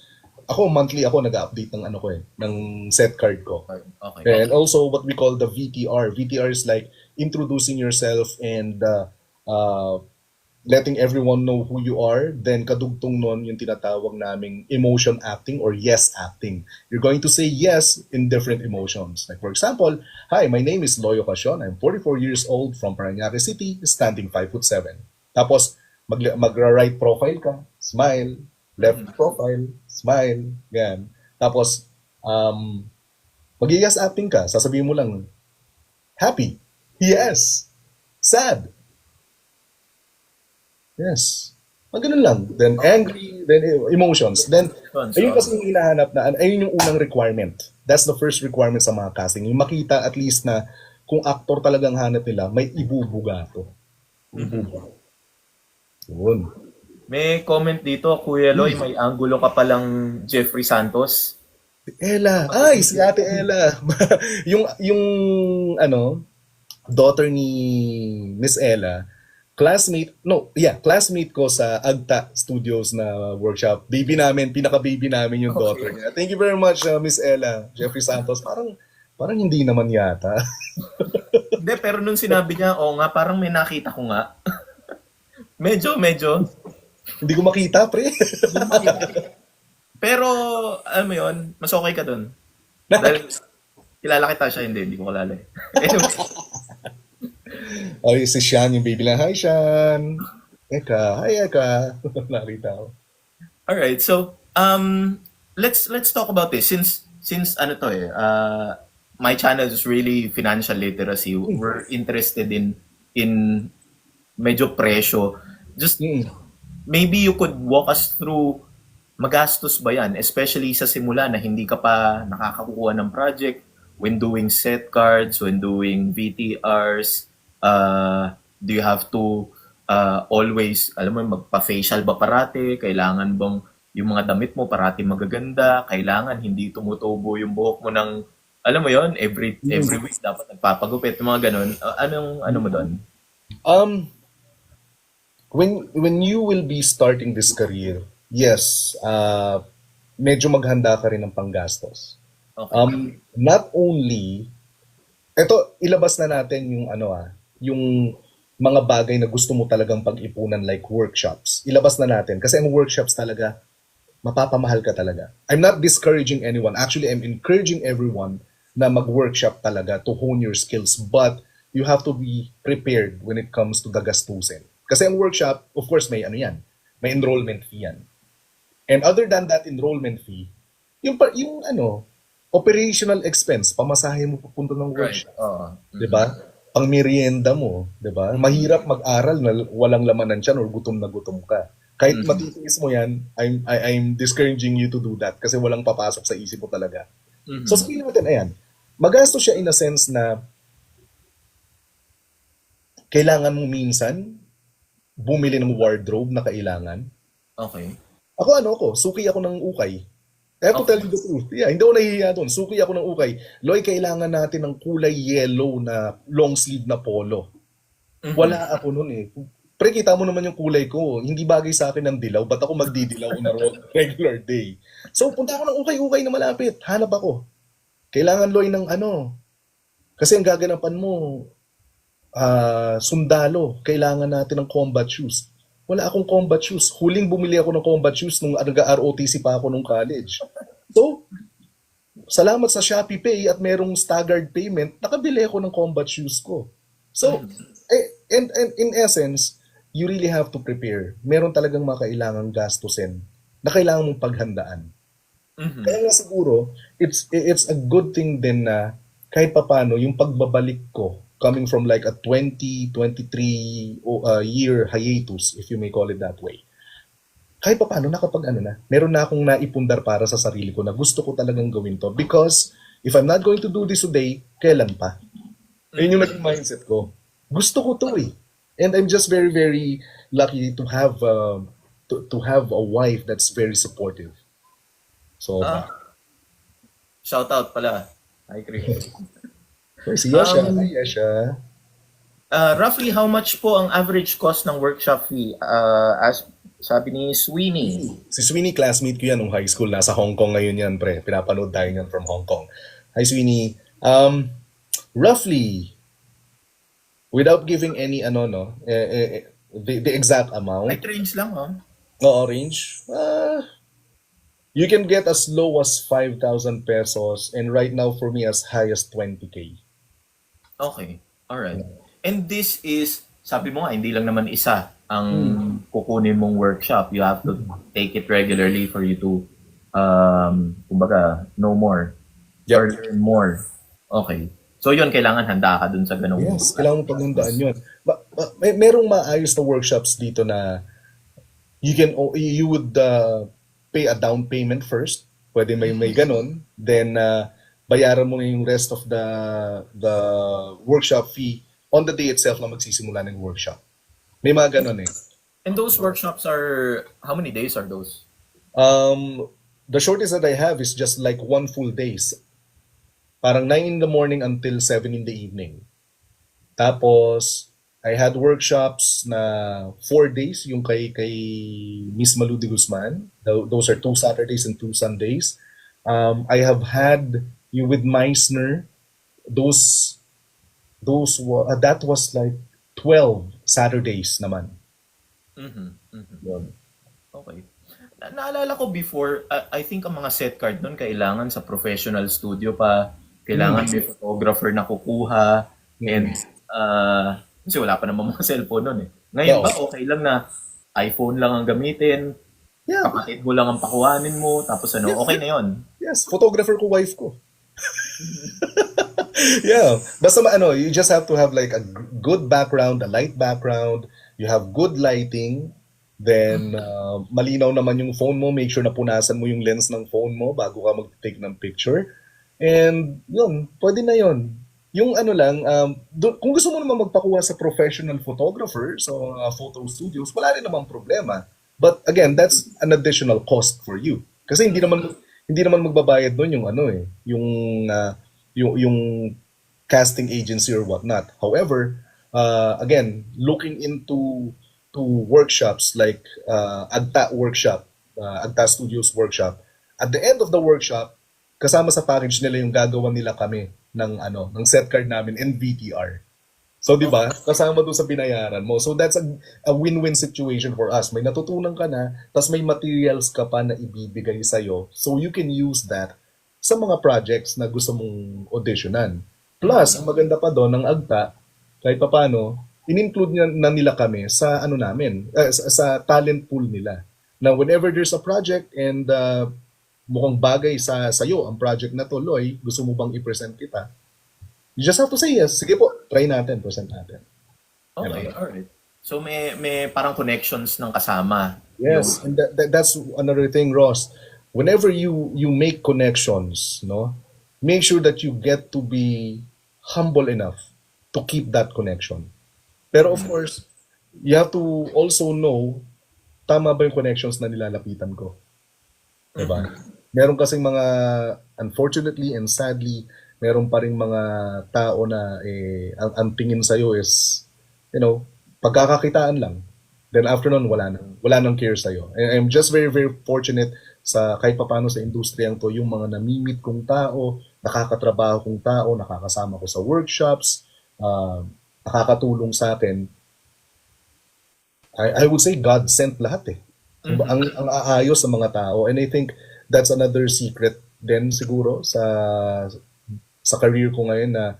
ako monthly ako nag-update ng ano ko ng set card ko. Okay. And also what we call the VTR. VTR is like introducing yourself and letting everyone know who you are. Then kadugtong nun yung tinatawag naming emotion acting or yes acting. You're going to say yes in different emotions. Like for example, hi, my name is Loyo Casion. I'm 44 years old from Parañaque City, standing 5'7". Tapos magra-write profile ka. smile, left profile, smile, yan. Tapos, mag-yes acting ka, sasabihin mo lang, happy, yes, sad, yes. Ganun lang. Then angry, then emotions. Then, ayun kasi yung hinahanap na, ayun yung unang requirement. That's the first requirement sa mga casting. Yung makita at least na kung actor talagang hanap nila, may ibubuga to. Ibubuga. Yun. May comment dito, Kuya Loy, may anggulo ka palang Jeffrey Santos. Ella. Ay, si Ate Ella. yung daughter ni Miss Ella, classmate ko sa Agta Studios na workshop. Pinaka-baby namin yung daughter niya. Thank you very much, Miss Ella. Jeffrey Santos, parang hindi naman yata. Hindi, pero nung sinabi niya, oo nga, parang may nakita ko nga. medyo. Hindi ko makita, pre. Pero, alam mo yun, mas okay ka dun. Dahil, kilala kita siya, hindi ko kilala eh. Anyway, Ay, si Sean, yung baby lang. Hi, Sean. Hi, Eka. Nakita ko. alright, so, let's talk about this. Since ano to eh, my channel is really financial literacy. We're interested in medyo presyo. Just, maybe you could walk us through magastos ba yan? Especially sa simula na hindi ka pa nakakakuha ng project, when doing set cards, when doing VTRs, do you have to always, alam mo, magpa-facial ba parati? Kailangan bang yung mga damit mo parati magaganda? Kailangan hindi tumutubo yung buhok mo ng, alam mo yon, every week dapat nagpapagupit, yung mga ganun. Ano mo doon? When you will be starting this career, yes, medyo maghanda ka rin ng panggastos. Okay. Not only, ilabas na natin yung yung mga bagay na gusto mo talagang pag-ipunan like workshops. Ilabas na natin kasi ang workshops talaga mapapamahal ka talaga. I'm not discouraging anyone. Actually, I'm encouraging everyone na mag-workshop talaga to hone your skills, but you have to be prepared when it comes to the gastusin. Kasi ang workshop, of course, may may enrollment fee yan. And other than that enrollment fee, yung operational expense, pamasahe mo papunta ng workshop. Right. 'Di ba? Pang merienda mo, 'di ba? Mahirap mag-aral na walang laman ng tiyan or gutom na gutom ka. Kahit matitiis mo 'yan, I'm discouraging you to do that kasi walang papasok sa isip mo talaga. So sabihin natin, ayan, magastos siya in a sense na kailangan mo minsan bumili ng wardrobe na kailangan. Okay. Ako, suki ako ng ukay. I have to tell you the truth. Yeah, hindi ako nahihiya doon. Suki ako ng ukay. Loy, kailangan natin ng kulay yellow na long sleeve na polo. Wala ako noon eh. Pre, kita mo naman yung kulay ko. Hindi bagay sa akin ng dilaw. Ba't ako magdidilaw on a regular day? So, punta ako ng ukay-ukay na malapit. Hanap ako. Kailangan, Loy, ng kasi ang gaganapan mo, sundalo. Kailangan natin ng combat shoes. Wala akong combat shoes. Huling bumili ako ng combat shoes nung nag-ROTC pa ako nung college. So, salamat sa Shopee Pay at merong staggered payment, nakabili ako ng combat shoes ko. So, and in essence, you really have to prepare. Meron talagang mga kailangang gastusin na kailangan mong paghandaan. Kaya nga siguro, it's a good thing din na kahit papano, yung pagbabalik ko, coming from like a 23 year hiatus, if you may call it that way. Kahit pa paano, meron na akong naipundar para sa sarili ko na gusto ko talagang gawin to. Because if I'm not going to do this today, kailan pa? Yun yung naging mindset ko. Gusto ko to eh. And I'm just very, very lucky to have a wife that's very supportive. So, Shout out pala. Hi, Chris. si Yasha. Hi, Yasha. Roughly, how much po ang average cost ng workshop fee? As sabi ni Sweeney. Si Sweeney, classmate ko yan nung high school. Nasa Hong Kong ngayon yan, pre. Pinapanood tayo yan from Hong Kong. Hi, Sweeney. Roughly, without giving any, the exact amount. Like range lang, oh. Oo, range. You can get as low as 5,000 pesos and right now for me as high as 20K. Okay. Alright. And this is, sabi mo nga, hindi lang naman isa. ang kukunin mong workshop. You have to take it regularly for you to kumbaga, know more Yep. or learn more. Okay. So yun, kailangan handa ka dun sa ganung Yes, kailangan mo paghandaan yun. Merong maayos na workshops dito na you would pay a down payment first. Pwede may ganun. Then bayaran mo na yung rest of the workshop fee on the day itself na magsisimula ng workshop. May mga ganun eh. And those workshops are, how many days are those? The shortest that I have is just like 1 full days. Parang 9 in the morning until 7 in the evening. Tapos, I had workshops na 4 days, yung kay Miss Malu de Guzman. Those are 2 Saturdays and 2 Sundays. I have had you with Meissner. That was like 12 Saturdays naman. Yun. Okay. Naalala ko before, I think ang mga set card nun kailangan sa professional studio pa, kailangan may photographer na kukuha, and kasi wala pa naman mga cellphone nun eh. Ngayon ba okay lang na iPhone lang ang gamitin, Yeah. kapatid mo lang ang pakuhanin mo, tapos okay na yon. Yes, photographer ko, wife ko. Yeah, basta you just have to have like a good background, a light background, you have good lighting, then malinaw naman yung phone mo, make sure na punasan mo yung lens ng phone mo bago ka mag-take ng picture. And yun, pwede na yun. Yung kung gusto mo naman magpakuha sa professional photographer, so photo studios, wala rin namang problema. But again, that's an additional cost for you. Kasi hindi naman magbabayad doon yung casting agency or whatnot. However, again, looking into workshops like Agta workshop, Agta Studios workshop, at the end of the workshop, kasama sa package nila yung gagawa nila kami ng set card namin and VTR. So, di ba? Kasama doon sa binayaran mo. So, that's a win-win situation for us. May natutunan ka na, tas may materials ka pa na ibibigay sa'yo. So, you can use that sa mga projects na gusto mong auditionan. Plus, ang maganda pa doon ng Agta, kahit pa paano, in-include na nila kami sa namin, sa talent pool nila. Na whenever there's a project and mukhang bagay sa'yo ang project na to, Loy, gusto mo bang i-present kita? You just have to say yes. Sige po, try natin, present natin. Okay, alright. So may parang connections ng kasama. Yes, and that's another thing, Ross. Whenever you make connections, make sure that you get to be humble enough to keep that connection. Pero of course, you have to also know tama ba yung connections na nilalapitan ko. Diba? Meron kasing mga, unfortunately and sadly, meron pa rin mga tao na ang tingin sa'yo is, pagkakakitaan lang. Then after nun, wala nang care sa'yo. I'm just very, very fortunate sa kahit papano sa industriyang to, yung mga namimit kong tao, nakakatrabaho kong tao, nakakasama ko sa workshops, nakakatulong sa akin. I would say God sent lahat eh. Ang aayos sa mga tao. And I think that's another secret din siguro sa career ko ngayon na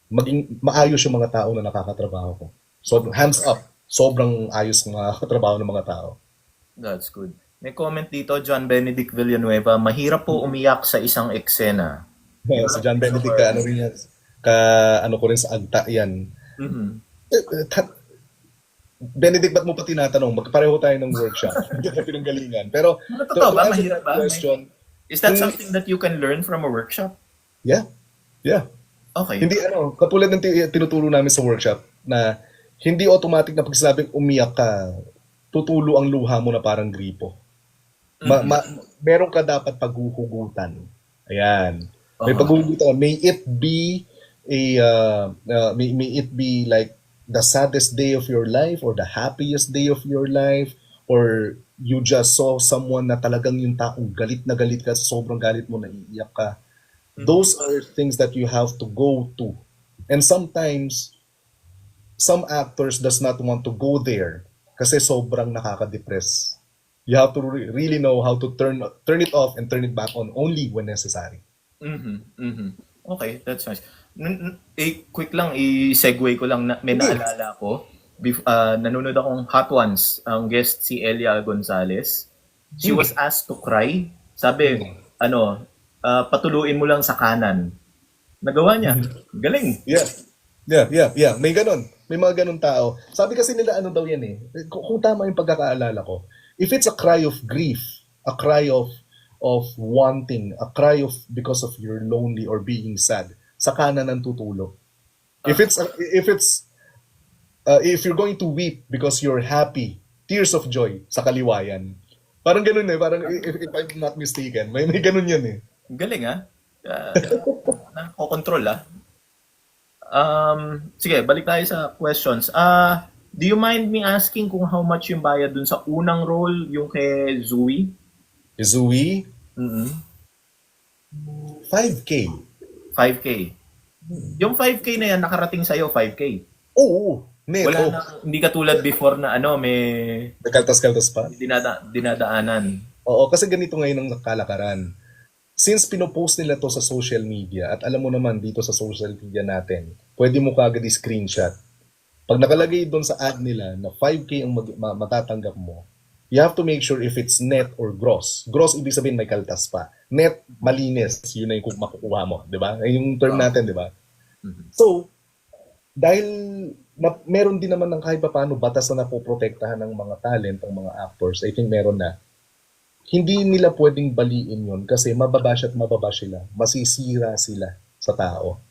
maging maayos yung mga tao na nakakatrabaho ko. So, hands up. Sobrang ayos ng mga katrabaho ng mga tao. That's good. May comment dito, John Benedict Villanueva, mahirap po umiyak sa isang eksena. Si John Benedict, rin yan. Ko rin sa Agta yan. Benedict, ba't mo pa tinatanong? Magpareho tayo ng workshop. Hindi na pinanggalingan. Pero, totoo ba? Mahirap ba? Question, is that something that you can learn from a workshop? Yeah. Okay. Hindi katulad ng tinuturo namin sa workshop na hindi automatic na pag sinabing umiyak ka, tutulo ang luha mo na parang gripo. Meron ka dapat paghuhugutan. Ayan. May paghuhugutan. May it be like the saddest day of your life or the happiest day of your life, or you just saw someone na talagang yung taong galit na galit ka, sobrang galit mo, naiiyak ka. Those are things that you have to go to. And sometimes, some actors does not want to go there kasi sobrang nakaka-depress. You have to really know how to turn it off and turn it back on only when necessary. Okay, that's nice. Quick lang, i-segue ko lang na may naalala ko. nanonood akong Hot Ones, ang guest si Elia Gonzalez. She was asked to cry. Sabi, patuluin mo lang sa kanan. Nagawa niya. Galing. Yeah. May ganun. May mga ganun tao. Sabi kasi nila ano daw yan eh. Kung tama yung pagkakaalala ko. If it's a cry of grief, a cry of wanting, a cry of because of you're lonely or being sad, sa kanan ang tutulog. If you're going to weep because you're happy, tears of joy, sa kaliwayan. Parang ganun eh. Parang if I'm not mistaken. May ganun yan eh. Galing Nakokontrol Sige, balik tayo sa questions. Do you mind me asking kung how much yung bayad dun sa unang role, yung kay Zooey? Zooey? Mm-hmm. 5K. 5K. Yung 5K na yan, nakarating sa'yo, 5K. Oo. Wala na, hindi katulad before na may Nagkaltas-kaltas pa? dinadaanan. Oo, kasi ganito ngayon ang kalakaran. Since pinopost nila to sa social media, at alam mo naman dito sa social media natin, pwede mo kagad i-screenshot. Pag nakalagay doon sa ad nila na 5K ang matatanggap mo, you have to make sure if it's net or gross. Gross, ibig sabihin may kaltas pa. Net, malinis. Yun na yung makukuha mo. Diba? Yung term natin, diba? So, dahil meron din naman ng kahit paano batas na napoprotektahan ng mga talent, ang mga actors, I think meron na. Hindi nila pwedeng baliin yun kasi mababash at mababash sila. Masisira sila sa tao.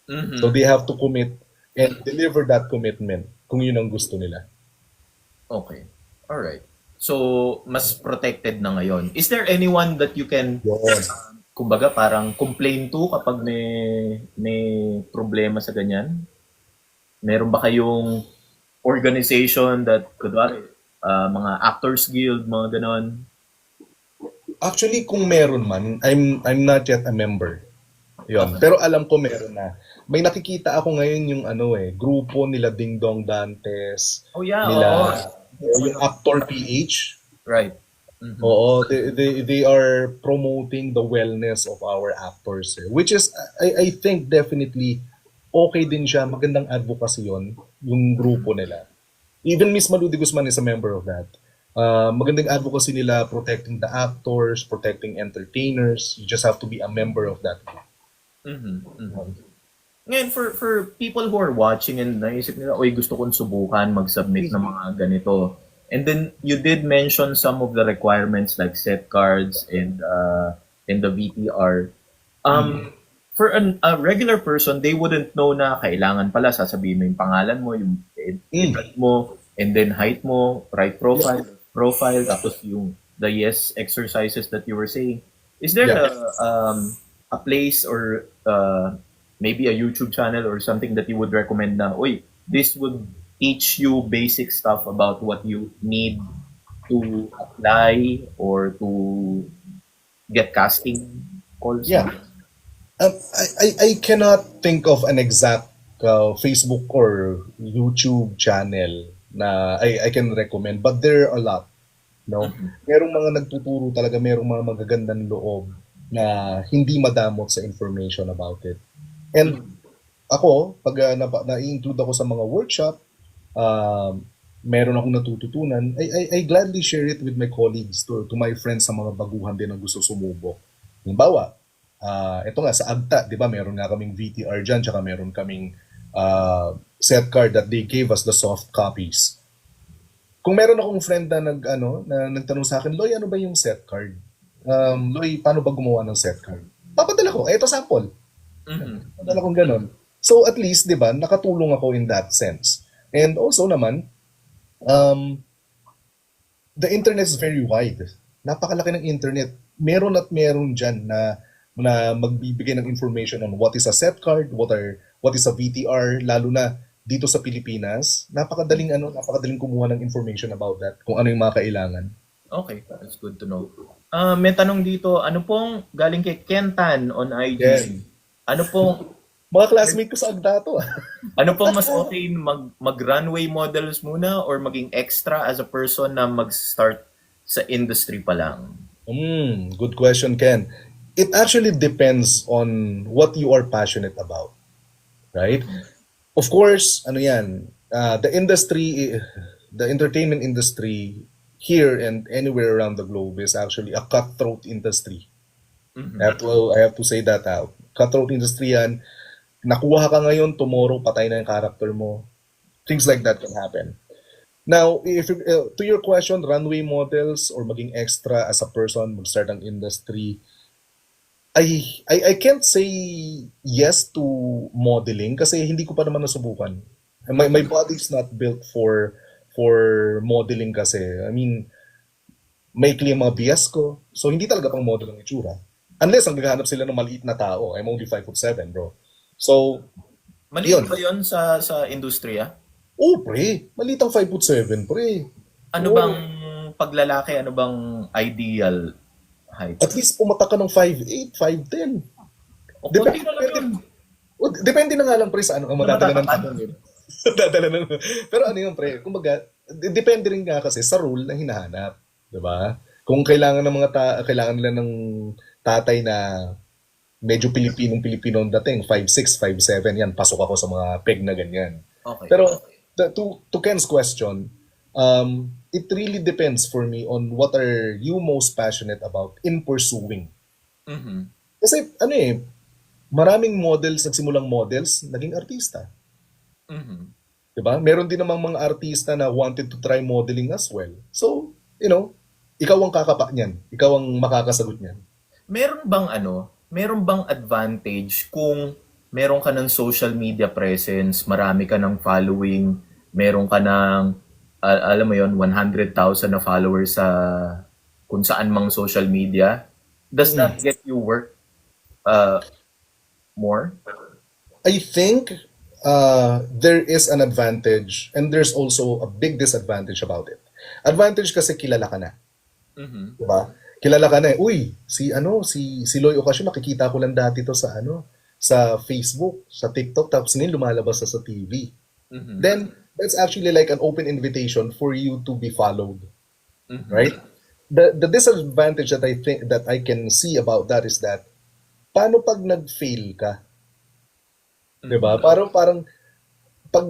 Mm-hmm. So they have to commit and deliver that commitment kung yun ang gusto nila. Okay. Alright. So, mas protected na ngayon. Is there anyone that you can, kumbaga, parang complain to kapag may problema sa ganyan? Meron ba kayong organization that, kunwari, mga Actors Guild, mga ganon? Actually, kung meron man, I'm not yet a member. Yun. Okay. Pero alam ko meron na. May nakikita ako ngayon yung grupo nila Ding Dong Dantes. Oh yeah, yung Actor PH. Right. Mm-hmm. Oo, they are promoting the wellness of our actors. Which is, I think definitely okay din siya. Magandang advocacy yun, yung grupo nila. Even Miss Maludi Guzman is a member of that. Magandang advocacy nila, protecting the actors, protecting entertainers. You just have to be a member of that group. Mm-hmm. Mm-hmm. Ngayon, for people who are watching and naisip nila, oy, gusto kong subukan mag-submit ng mga ganito. And then, you did mention some of the requirements like set cards and the VTR. For a regular person, they wouldn't know na kailangan pala sasabihin mo yung pangalan mo, yung edad mo, and then height mo, right profile, tapos yung the yes exercises that you were saying. Is there a place or maybe a YouTube channel or something that you would recommend na, oy, this would teach you basic stuff about what you need to apply or to get casting calls? Yeah. I cannot think of an exact Facebook or YouTube channel na I can recommend, but there are a lot. No? Merong mga nagtuturo talaga, merong mga magagandang loob na hindi madamot sa information about it. And ako, pag na-include ako sa mga workshop, meron akong natututunan, I gladly share it with my colleagues, to my friends sa mga baguhan din na gusto sumubok. Halimbawa, ito nga sa AGTA, di ba, meron nga kaming VTR dyan, tsaka meron kaming set card that they gave us the soft copies. Kung meron akong friend na nagtanong sa akin, Loy, ano ba yung set card? Loy, paano ba gumawa ng set card? Papadala ko, ito sample. Papadala kong ganun. So at least, di ba, nakatulong ako in that sense. And also naman, the internet is very wide. Napakalaki ng internet. Meron at meron dyan na magbibigay ng information on what is a set card, what is a VTR, lalo na dito sa Pilipinas. Napakadaling kumuha ng information about that, kung ano yung mga kailangan. Okay, that's good to know. May tanong dito, ano pong galing kay Kentan on IG? Yes. Ano pong mga classmate ko sa AGTA to. Ano pong mas okay, mag-runway models muna or maging extra as a person na mag-start sa industry pa lang? Good question, Ken. It actually depends on what you are passionate about. Right? Of course, the industry, the entertainment industry here and anywhere around the globe is actually a cutthroat industry. Mhm. I have to say that out. Cutthroat industry yan. Nakuha ka ngayon, tomorrow patay na yung character mo. Things like that can happen. Now, if to your question, runway models or maging extra as a person, mag-start ang industry, I can't say yes to modeling kasi hindi ko pa naman nasubukan. My body's not built for modeling kasi. I mean, maikli yung mga bias ko. So, hindi talaga pang model ang itsura. Unless ang naghahanap sila ng maliit na tao. I'm only 5'7", bro. So, Maliit yun. ba yun sa industriya? Oh, pre. Maliit ang 5'7", pre. Ano Oo. bang paglalaki, ano bang ideal height? At least pumatak ka ng 5'8", 5'10". O konti na lang yun. Depende na nga lang, pre, sa ano ka madadala ng Matatakan. tanong yun. Dadala ng... Pero ano yun, pre? Kumbaga, depende rin nga kasi sa role na hinahanap. Diba? Kung kailangan ng kailangan nila ng tatay na medyo Pilipinong-Pilipino ang dating, 5'6", 5'7", yan, pasok ako sa mga peg na ganyan. Okay. Pero to Ken's question, it really depends for me on what are you most passionate about in pursuing. Mhm. Kasi ano maraming models, nagsimulang models, naging artista. Mhm. Diba? Meron din namang mga artista na wanted to try modeling as well. So, ikaw ang kakapa niyan. Ikaw ang makakasagot niyan. Meron bang advantage kung meron ka ng social media presence, marami ka ng following, meron ka ng, alam mo yon 100,000 na followers sa kung saan mang social media? Does that get you work more? I think there is an advantage and there's also a big disadvantage about it. Advantage kasi kilala ka na. Mhm. Diba? Kilala ka na eh. Uy, si Loy Ocasio, nakikita ko lang dati to sa Facebook, sa TikTok, tapos ngayon lumalabas sa TV. Mhm. Then, that's actually like an open invitation for you to be followed. Mhm. Right? The disadvantage that I think that I can see about that is that paano pag nag-fail ka? Diba? Parang pag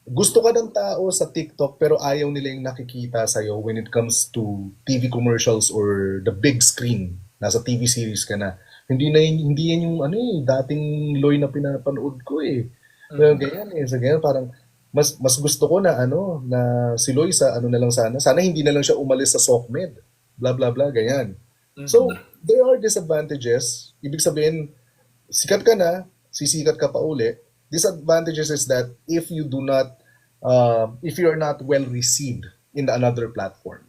gusto ka ng tao sa TikTok pero ayaw nila yung nakikita sa'yo when it comes to TV commercials or the big screen, nasa TV series ka na. Hindi yan yung dating Loy na pinapanood ko eh. Ganyan eh. So, ganyan, parang mas gusto ko na na si Loy sa na lang sana. Sana hindi na lang siya umalis sa SOCMED. Blah blah blah, ganyan. So, there are disadvantages. Ibig sabihin, sikat ka na, sisikat ka pa uli. Disadvantages is that if you are not well received in another platform.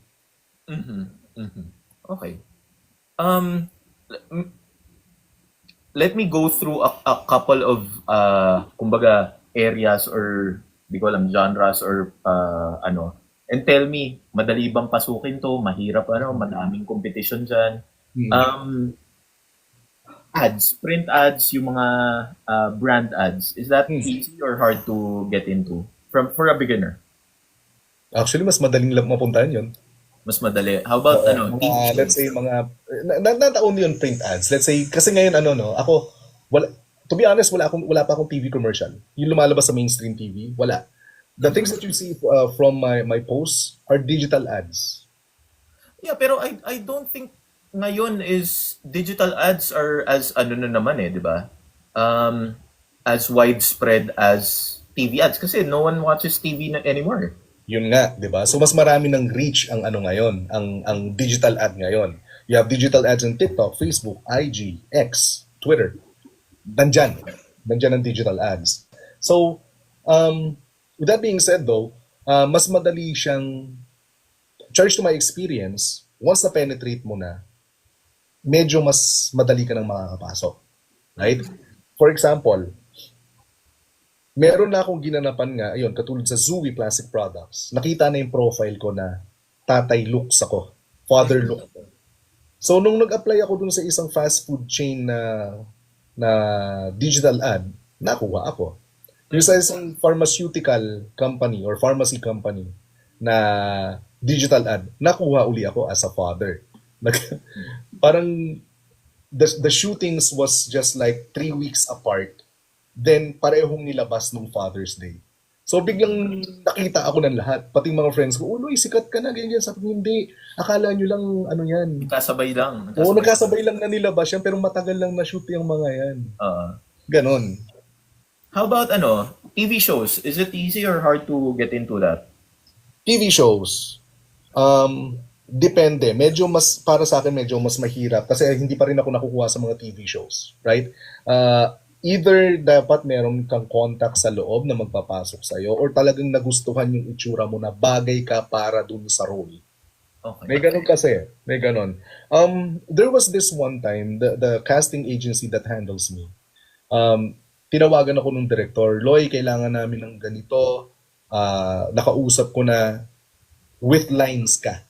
Mhm. Mhm. Okay. Um, let me go through a couple of kumbaga areas or di ko alam genres or and tell me madali bang pasukin to, mahirap madaming competition diyan. Ads, print ads, yung mga brand ads, is that easy or hard to get into for a beginner? Actually, mas madaling lang mapuntahan yun. Mas madali. How about TV Let's shows? say not only on print ads. Let's say kasi ngayon ako to be honest wala pa akong TV commercial. Yung lumalabas sa mainstream TV, wala. The things that you see from my posts are digital ads. Yeah, pero I don't think ngayon is digital ads are as na naman di ba? As widespread as TV ads kasi no one watches TV anymore. Yun nga, 'di ba? So mas marami ng reach ang ngayon, ang digital ad ngayon. You have digital ads on TikTok, Facebook, IG, X, Twitter. Nandyan ang digital ads. So, with that being said though, mas madali siyang charge to my experience, once na penetrate mo na, medyo mas madali ka nang makakapasok. Right? For example, meron na akong ginanapan nga, ayun, katulad sa Zooey Plastic Products, nakita na yung profile ko na tatay looks ako, father look ako. So, nung nag-apply ako dun sa isang fast food chain na digital ad, nakuha ako. Yung sa isang pharmaceutical company or pharmacy company na digital ad, nakuha uli ako as a father. Parang the shootings was just like 3 weeks apart. Then parehong nilabas nung Father's Day. So biglang nakita ako ng lahat, pati mga friends ko, uloy, sikat ka na, ganyan. Sabi ko, hindi, akala nyo lang, ano yan. Kasabay lang. Oo, nagkasabay lang na nilabas yan, pero matagal lang na-shoot yung mga yan. Ganon. How about TV shows? Is it easy or hard to get into that? TV shows, depende. Medyo mas, para sa akin, medyo mas mahirap kasi hindi pa rin ako nakukuha sa mga TV shows, right? Either dapat meron kang contact sa loob na magpapasok sa'yo or talagang nagustuhan yung itsura mo na bagay ka para dun sa role. Okay. May ganun kasi. May ganun. There was this one time, the casting agency that handles me, tinawagan ako ng director, Loy, kailangan namin ng ganito, nakausap ko na with lines ka.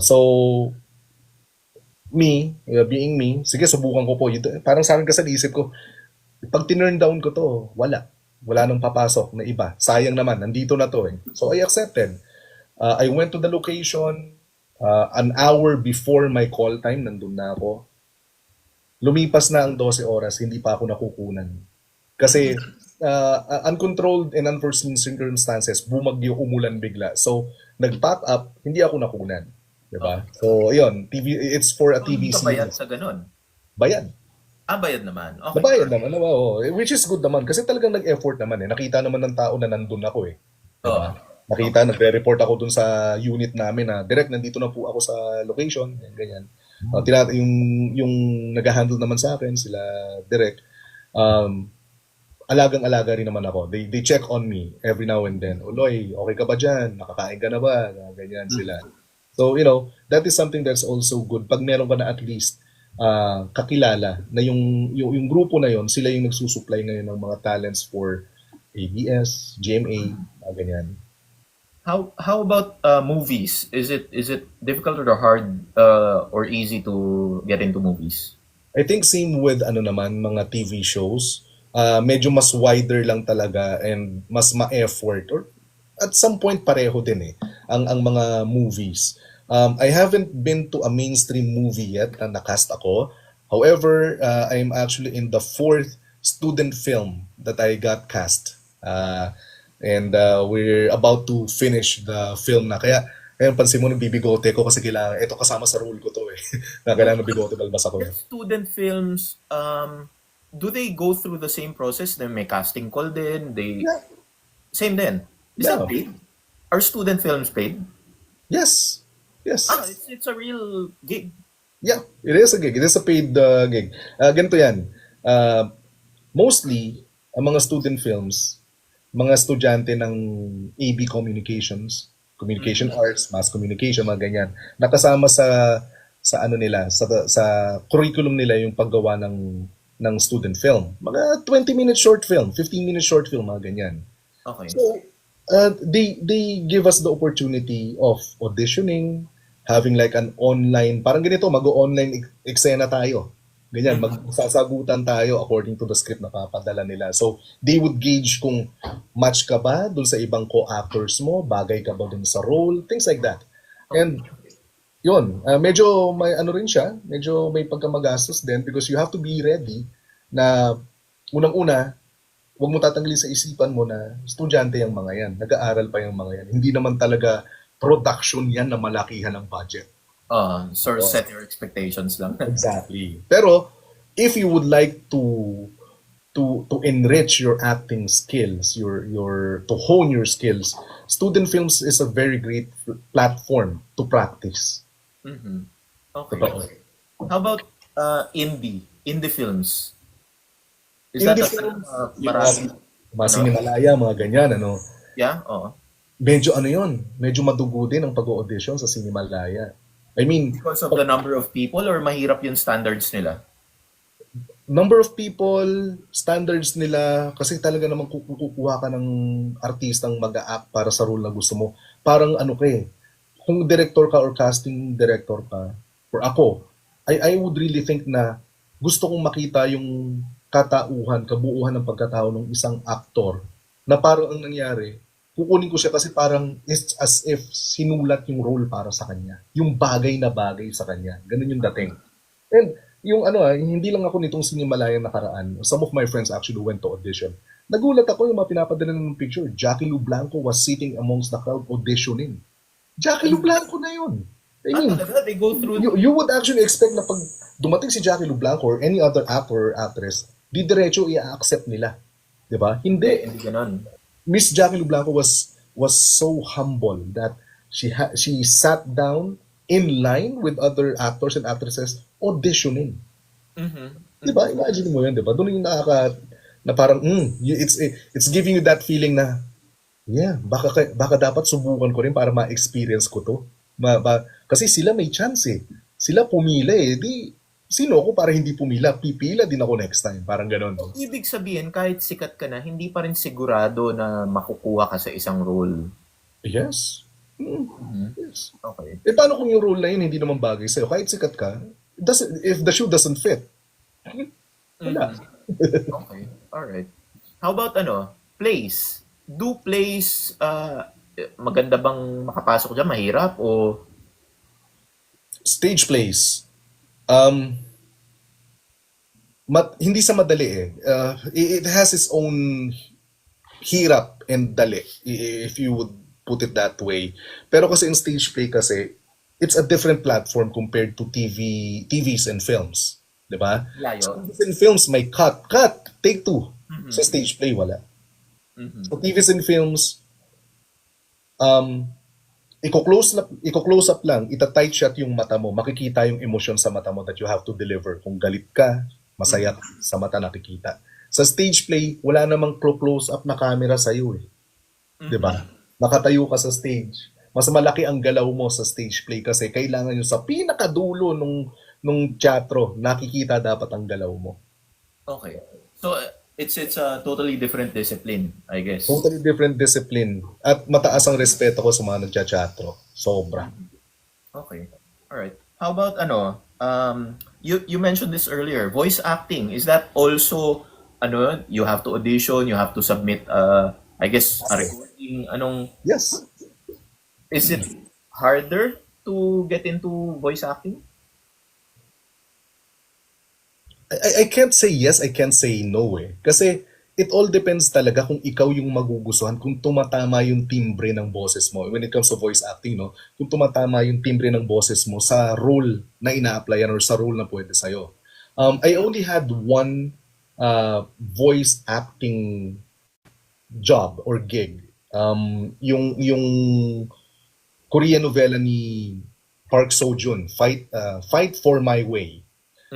So, being me, sige, subukan ko po. Parang sa akin kasi naisip ko, pag tinurn down ko to, wala nang papasok na iba. Sayang naman, nandito na to eh. So I accepted. I went to the location, an hour before my call time, nandun na ako. Lumipas na ang 12 oras, hindi pa ako nakukunan. Kasi uncontrolled and unforeseen circumstances, bumagyo, umulan bigla. So, nag-pack up, hindi ako nakunan. Diba? So, yun, it's for a TV series. Bayad sa ganun? Bayad. Bayad naman. Okay. Bayad naman, which is good naman. Kasi talagang nag-effort naman eh. Nakita naman ng tao na nandun ako eh. Diba? Nakita, nagre-report ako dun sa unit namin na direct, nandito na po ako sa location, ganyan. Yung nag-handle naman sa akin, sila direct, alagang-alaga rin naman ako. They check on me every now and then. Uloy, okay ka ba dyan? Nakakain ka na ba? Ganyan sila. So, that is something that's also good. Pag meron ka na at least kakilala na yung grupo na yon, sila yung nagsusupply ngayon ng mga talents for ABS, GMA, ganyan. How about movies? Is it difficult or hard or easy to get into movies? I think same with mga TV shows. Medyo mas wider lang talaga and mas ma-effort or at some point pareho din eh ang mga movies. I haven't been to a mainstream movie yet na nakast ako. However, I'm actually in the 4th student film that I got cast. And we're about to finish the film na. Kaya pansin mo ng bibigote ko kasi kailangan, ito kasama sa role ko to eh. Na kailangan ng bigote balbas ako. Student films, do they go through the same process? Then may casting call din? Same din? Is that paid? Are student films paid? Yes. It's a real gig. Yeah, it is a gig. It is a paid gig. Ganito yan. Mostly, ang mga student films, mga estudyante ng AB Communications, Communication Arts, Mass Communication, mga ganyan, nakasama sa curriculum nila yung paggawa ng student film. Mga 20-minute short film, 15-minute short film, mga ganyan. Okay. So, they give us the opportunity of auditioning, having like an online, parang ganito, mag-online eksena tayo. Ganyan, magsasagutan tayo according to the script na papadala nila. So, they would gauge kung match ka ba dun sa ibang co-actors mo, bagay ka ba dun sa role, things like that. And, yun, medyo may rin siya, medyo may pagkamagastos din because you have to be ready na unang-una, huwag mo tatanggalin sa isipan mo na estudyante yung mga yan, nag-aaral pa yung mga yan. Hindi naman talaga production yan na malakihan ang budget. Set your expectations lang. Exactly. Pero if you would like to enrich your acting skills, to hone your skills, student films is a very great platform to practice. Mm-hmm. Okay. How about indie films? Is Indie that films, mga Sinimalaya, mga ganyan, Yeah, oo. Medyo medyo madugo din ang pag-audition sa Sinimalaya. I mean, because of the number of people or mahirap yung standards nila? Number of people, standards nila, kasi talaga naman kukuha ka ng artistang mag-a-act para sa role na gusto mo. Parang kung director ka or casting director ka, or ako, I would really think na gusto kong makita yung katauhan, kabuuhan ng pagkatao ng isang aktor na parang ang nangyari, kukunin ko siya kasi parang it's as if sinulat yung role para sa kanya. Yung bagay na bagay sa kanya. Ganun yung dating. And yung hindi lang ako nitong Sinimalayang nakaraan. Some of my friends actually went to audition. Nagulat ako yung mga pinapadala ng picture. Jackie Lu Blanco was sitting amongst the crowd auditioning. Jackie Lu Blanco na yun. I mean, Talaga? They go through... you would actually expect na pag dumating si Jackie Lu Blanco or any other actor or actress, di diretso i-accept nila. Di ba? Hindi. Hindi ganun. Miss Jackie Lu Blanco was so humble that she sat down in line with other actors and actresses auditioning. Di ba? Imagine mo yun, di ba? Doon yung na parang, it's giving you that feeling na, yeah, baka dapat subukan ko rin para ma-experience ko to. Kasi sila may chance eh. Sila pumila eh. Di, sino ako para hindi pumila? Pipila din ako next time. Parang ganon. Ibig sabihin, kahit sikat ka na, hindi pa rin sigurado na makukuha ka sa isang role. Yes. Yes. Okay. Eh paano kung yung role na yun hindi naman bagay sa'yo? Kahit sikat ka, if the shoe doesn't fit, wala. Okay. Alright. How about plays? Do plays, maganda bang makapasok dyan? Mahirap o... Stage plays. Hindi sa madali eh. It has its own hirap and dali, if you would put it that way. Pero kasi in stage play kasi, it's a different platform compared to TVs and films. Diba? Layo. So, in films, may cut, take two. Sa stage play, wala. So, TVs and films, i-close up lang, ita-tight shot yung mata mo, makikita yung emosyon sa mata mo that you have to deliver. Kung galit ka, masaya ka, sa mata nakikita. Sa stage play, wala namang close up na camera sa'yo eh. Diba? Nakatayo ka sa stage. Mas malaki ang galaw mo sa stage play kasi kailangan yung sa pinakadulo nung teatro, nakikita dapat ang galaw mo. Okay. So, it's a totally different discipline, I guess. Totally different discipline. At mataas ang respeto ko sa mga nagteatro. Sobra. Okay. Alright. How about you mentioned this earlier, voice acting. Is that also you have to audition, you have to submit I guess a recording, Yes. is it harder to get into voice acting? I can't say yes, I can't say no eh. Kasi it all depends talaga kung ikaw yung magugustuhan, kung tumatama yung timbre ng boses mo. When it comes to voice acting, no? Kung tumatama yung timbre ng boses mo sa role na ina-applyan or sa role na pwede sa'yo. I only had one voice acting job or gig. Yung Korean novela ni Park Seo-joon, Fight for My Way.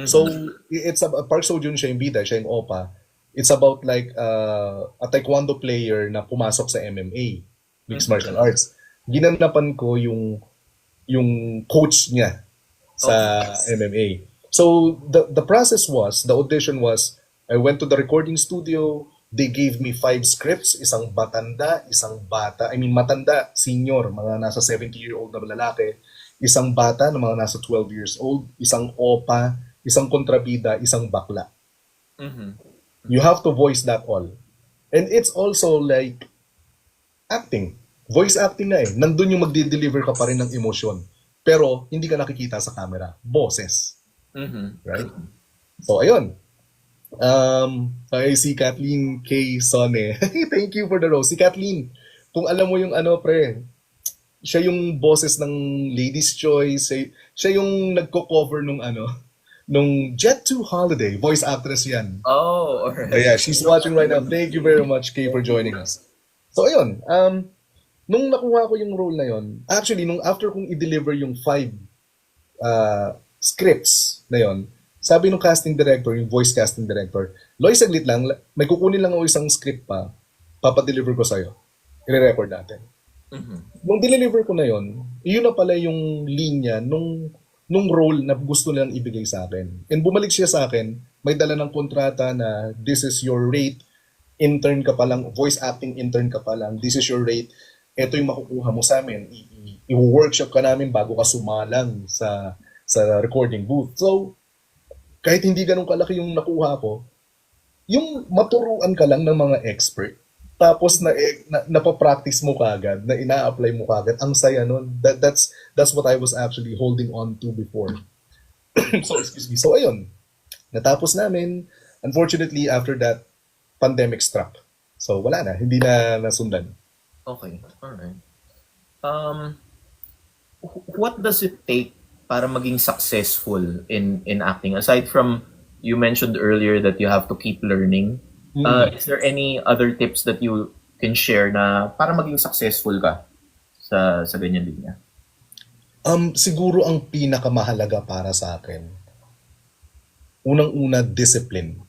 So, it's about, Park Seo-joon siya yung bida, siya yung opa. It's about like a taekwondo player na pumasok sa MMA, mixed martial arts. Ginanapan ko yung coach niya sa MMA. So, the process was, the audition was, I went to the recording studio, they gave me 5 scripts, isang matanda, isang bata, matanda, senior, mga nasa 70-year-old na lalaki, isang bata na mga nasa 12 years old, isang opa, isang kontrabida, isang bakla. You have to voice that all. And it's also like acting. Voice acting na eh. Nandun yung magde-deliver ka pa rin ng emosyon. Pero hindi ka nakikita sa camera. Boses. Right? So, ayun. Si Kathleen K. Sone. Thank you for the rose. Si Kathleen, kung alam mo yung pre, siya yung boses ng Ladies' Choice. Siya yung nagko-cover nung Jet to Holiday. Voice actress yan. Oh, alright. Yeah, she's watching right now. Thank you very much, Kay, for joining us. So, ayun. Nung nakuha ko yung role na yon, actually, after kong i-deliver yung 5 scripts na yon, sabi ng casting director, yung voice casting director, Loy, saglit lang, may kukunin lang ako isang script pa, papadeliver ko sa'yo. I-record natin. Nung deliver ko na yon, yun na pala yung linya nung role na gusto nilang ibigay sa akin. And bumalik siya sa akin, may dala ng kontrata na this is your rate, intern ka pa lang, voice acting intern ka pa lang, this is your rate, ito yung makukuha mo sa amin, i-workshop ka namin bago ka sumalang sa recording booth. So, kahit hindi ganun kalaki yung nakuha ko, yung maturuan ka lang ng mga expert, tapos napapractice mo kagad, na ina-apply mo kagad, ang saya nun. That's what I was actually holding on to before. So, excuse me. So, ayun. Natapos namin. Unfortunately, after that, pandemic struck. So wala na, hindi na nasundan. Okay. Alright. Um, what does it take para maging successful in acting? Aside from you mentioned earlier that you have to keep learning, is there any other tips that you can share na para maging successful ka sa ganyan linya? Siguro ang pinakamahalaga para sa akin, unang-una, discipline.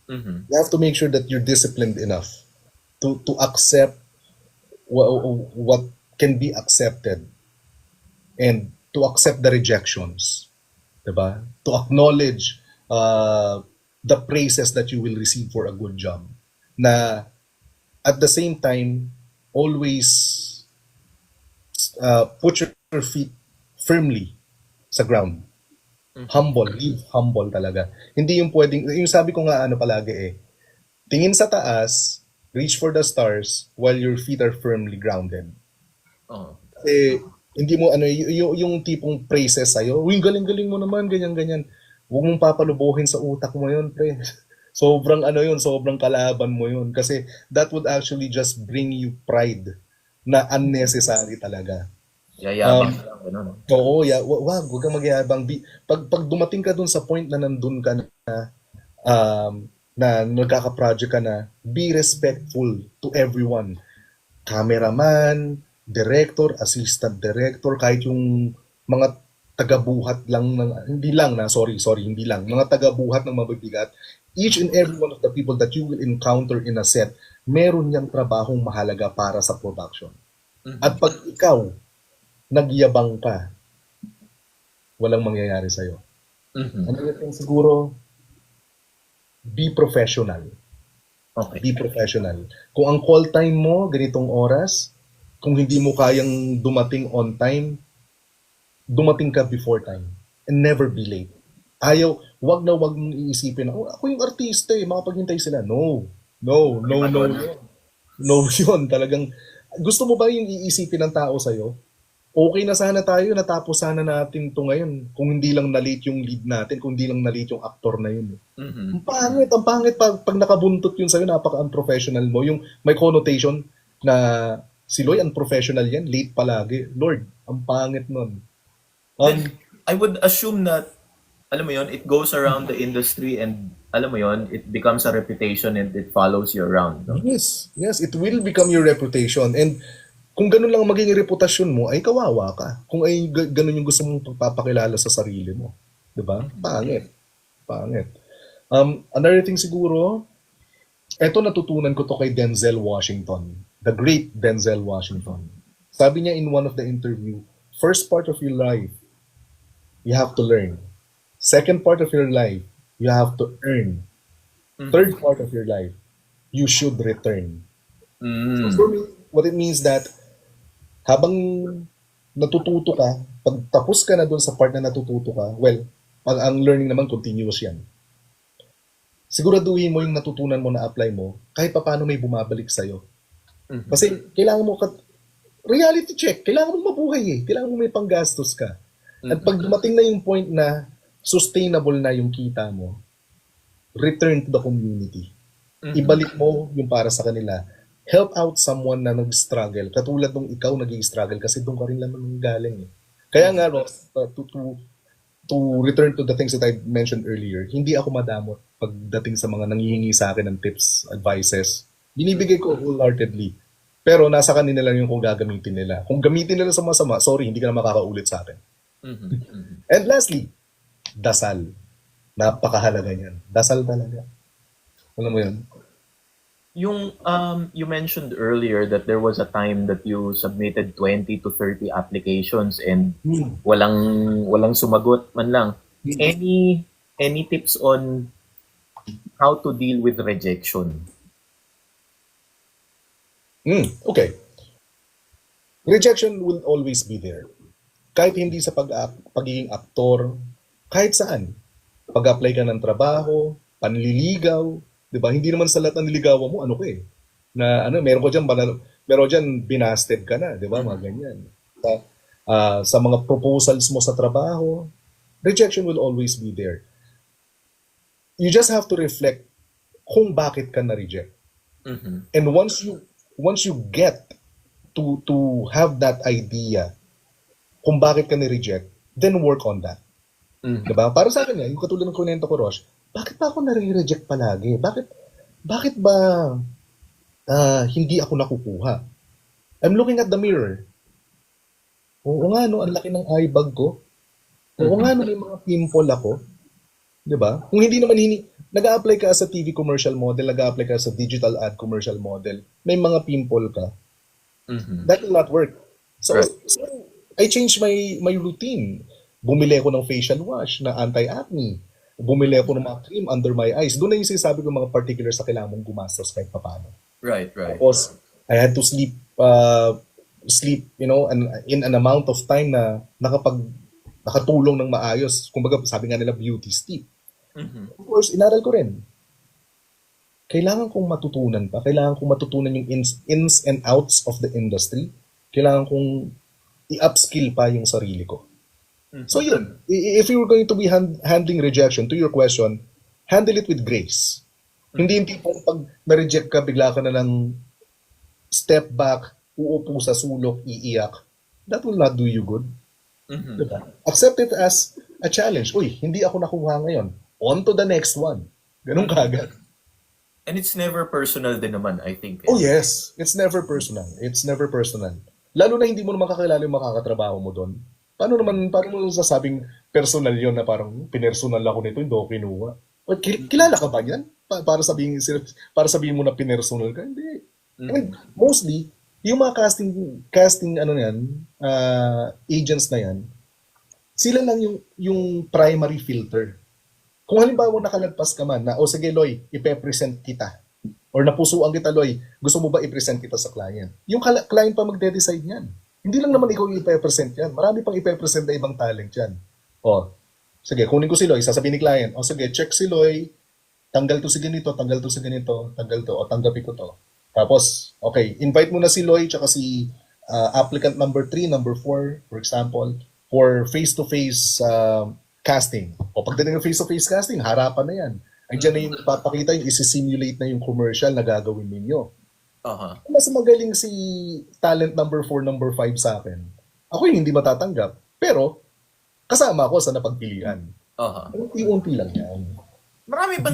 Mhm. You have to make sure that you're disciplined enough to accept what can be accepted and to accept the rejections, diba? To acknowledge the praises that you will receive for a good job. Na at the same time, always put your feet firmly sa ground. Humble, live humble talaga. Hindi yung pwedeng, yung sabi ko nga ano palagi tingin sa taas, reach for the stars while your feet are firmly grounded. Oh. Kasi hindi mo ano yung tipong praises sa'yo, uy, galing-galing mo naman, ganyan-ganyan. Huwag mong papalubuhin sa utak mo yun, pre. Sobrang ano yun, sobrang kalaban mo yun. Kasi that would actually just bring you pride na unnecessary talaga. Yayabang ka lang, gano'n. Oo, wag kang magyabang. Pag dumating ka dun sa point na nandun ka na nagkaka-project ka na, be respectful to everyone. Cameraman, director, assistant director, kahit yung mga tagabuhat lang hindi lang, mga tagabuhat ng mabibigat, each and every one of the people that you will encounter in a set, meron niyang trabahong mahalaga para sa production. At pag ikaw, nagyabang ka, walang mangyayari sa'yo. Another thing siguro, be professional. Okay. Be professional. Kung ang call time mo, ganitong oras, kung hindi mo kayang dumating on time, dumating ka before time. And never be late. Wag mong iisipin na, ako yung artista makapaghintay sila. No. No yun. Talagang, gusto mo ba yung iisipin ng tao sa'yo? Okay na sana tayo, natapos sana natin to ngayon. Kung hindi lang na-late yung lead natin, kung hindi lang na-late yung actor na yun. Ang pangit pag nakabuntot yun sa'yo, napaka-unprofessional mo. Yung may connotation na si Loy, unprofessional yan, late palagi. Lord, ang pangit nun. Then, I would assume that, alam mo yon, it goes around the industry and, alam mo yon, it becomes a reputation and it follows you around. No? Yes, it will become your reputation. And kung ganun lang maging reputasyon mo, ay kawawa ka. Kung ay ganun yung gusto mong pagpapakilala sa sarili mo. Diba? Pangit. Another thing siguro, eto natutunan ko to kay Denzel Washington. The great Denzel Washington. Sabi niya in one of the interview, first part of your life, you have to learn. Second part of your life, you have to earn. Third part of your life, you should return. So for me, what it means that habang natututo ka, pag tapos ka na doon sa part na natututo ka, well, ang learning naman continuous yan. Siguraduhin mo yung natutunan mo na apply mo, kahit pa paano may bumabalik sa'yo. Kasi kailangan mo, reality check, kailangan mo mabuhay kailangan mo may panggastos ka. At pag dumating na yung point na sustainable na yung kita mo, return to the community. Ibalik mo yung para sa kanila. Help out someone na nag-struggle. Katulad nung ikaw nag-struggle kasi doon ka rin naman galing. Kaya nga, Ross, to return to the things that I mentioned earlier, hindi ako madamot pagdating sa mga nanghihingi sa akin ng tips, advices. Binibigay ko wholeheartedly. Pero nasa kanila lang yung kung gagamitin nila. Kung gamitin nila sa masama, sorry, hindi ka na makakaulit sa akin. And lastly, dasal. Napakahalaga niyan. Dasal talaga. Alam mo yun? Yung you mentioned earlier that there was a time that you submitted 20 to 30 applications and walang sumagot man lang. Any tips on how to deal with rejection? Okay. Rejection will always be there. Kahit hindi sa pagiging aktor, kahit saan. Pag-apply ka ng trabaho, panliligaw, 'di ba? Hindi naman sa lahat ng niligawan mo na meron diyan binasted ka na, 'di ba? Mga ganyan. Sa mga proposals mo sa trabaho, rejection will always be there. You just have to reflect kung bakit ka na-reject. Mhm. And once you get to have that idea kung bakit ka ni-reject, then work on that. Mhm. Diba? Para sa akin, yung katulad ng kunento ko, Rosh, bakit ba ako nare-reject palagi? Bakit ba hindi ako nakukuha? I'm looking at the mirror. Oo nga, no, ang laki ng eye bag ko. Oo nga, no, may mga pimple ako. Diba? Kung nag-a-apply ka sa TV commercial model, nag-a-apply ka sa digital ad commercial model, may mga pimple ka, Mhm. that will not work. So, Right. so I changed my routine. Bumili ako ng facial wash na anti-acne. Bumili ako ng mga cream under my eyes. Doon na yung sinasabi ko mga particulars sa kailangan mong gumastos kahit papaano. Right. Tapos, I had to sleep, in an amount of time na nakatulong ng maayos. Kumbaga, sabi nga nila, beauty sleep. Mhm. Of course, inaral ko rin. Kailangan kong matutunan yung ins and outs of the industry. Kailangan kong i-upskill pa yung sarili ko. So yun, if you were going to be handling rejection, to your question, handle it with grace. Hindi yung tipong pag na-reject ka, bigla ka na lang step back, uupo sa sulok, iiyak. That will not do you good. Mhm. Diba? Accept it as a challenge. Uy, hindi ako nakuha ngayon. On to the next one. Ganun kagad. And it's never personal din naman, I think. Oh yes, it's never personal. It's never personal. Lalo na hindi mo naman kakilala yung makakatrabaho mo doon. Paano mo sasabing personal yon na parang pinersonal ako nito, hindi ako kinuha? O, kilala ka ba yan? Para sabihin mo na pinersonal ka? Hindi. I mean, mostly, yung mga casting agents na yan, sila lang yung primary filter. Kung halimbawa nakalagpas ka man na, sige Loy, ipe-present kita. Or napusuan kita Loy, gusto mo ba i-present kita sa client? Yung client pa magde-decide yan. Hindi lang naman ikaw yung ipe-present yan. Marami pang ipe-present na ibang talent yan. Sige, kunin ko si Loy, sasabihin ni client, sige, check si Loy, tanggal to si ganito, tanggal to si ganito, tanggal to, tanggapin ko to. Tapos, okay, invite mo na si Loy tsaka si applicant number 3, number 4, for example, for face-to-face casting. Pagdating ng face-to-face casting, harapan na yan. Andiyan na yung papakita, yung isi-simulate na yung commercial na gagawin ninyo. Mas magaling si talent number 4, number 5 sa akin. Ako yung hindi matatanggap. Pero, kasama ako sa napagpilian. Unti-unti lang yan. Marami ba,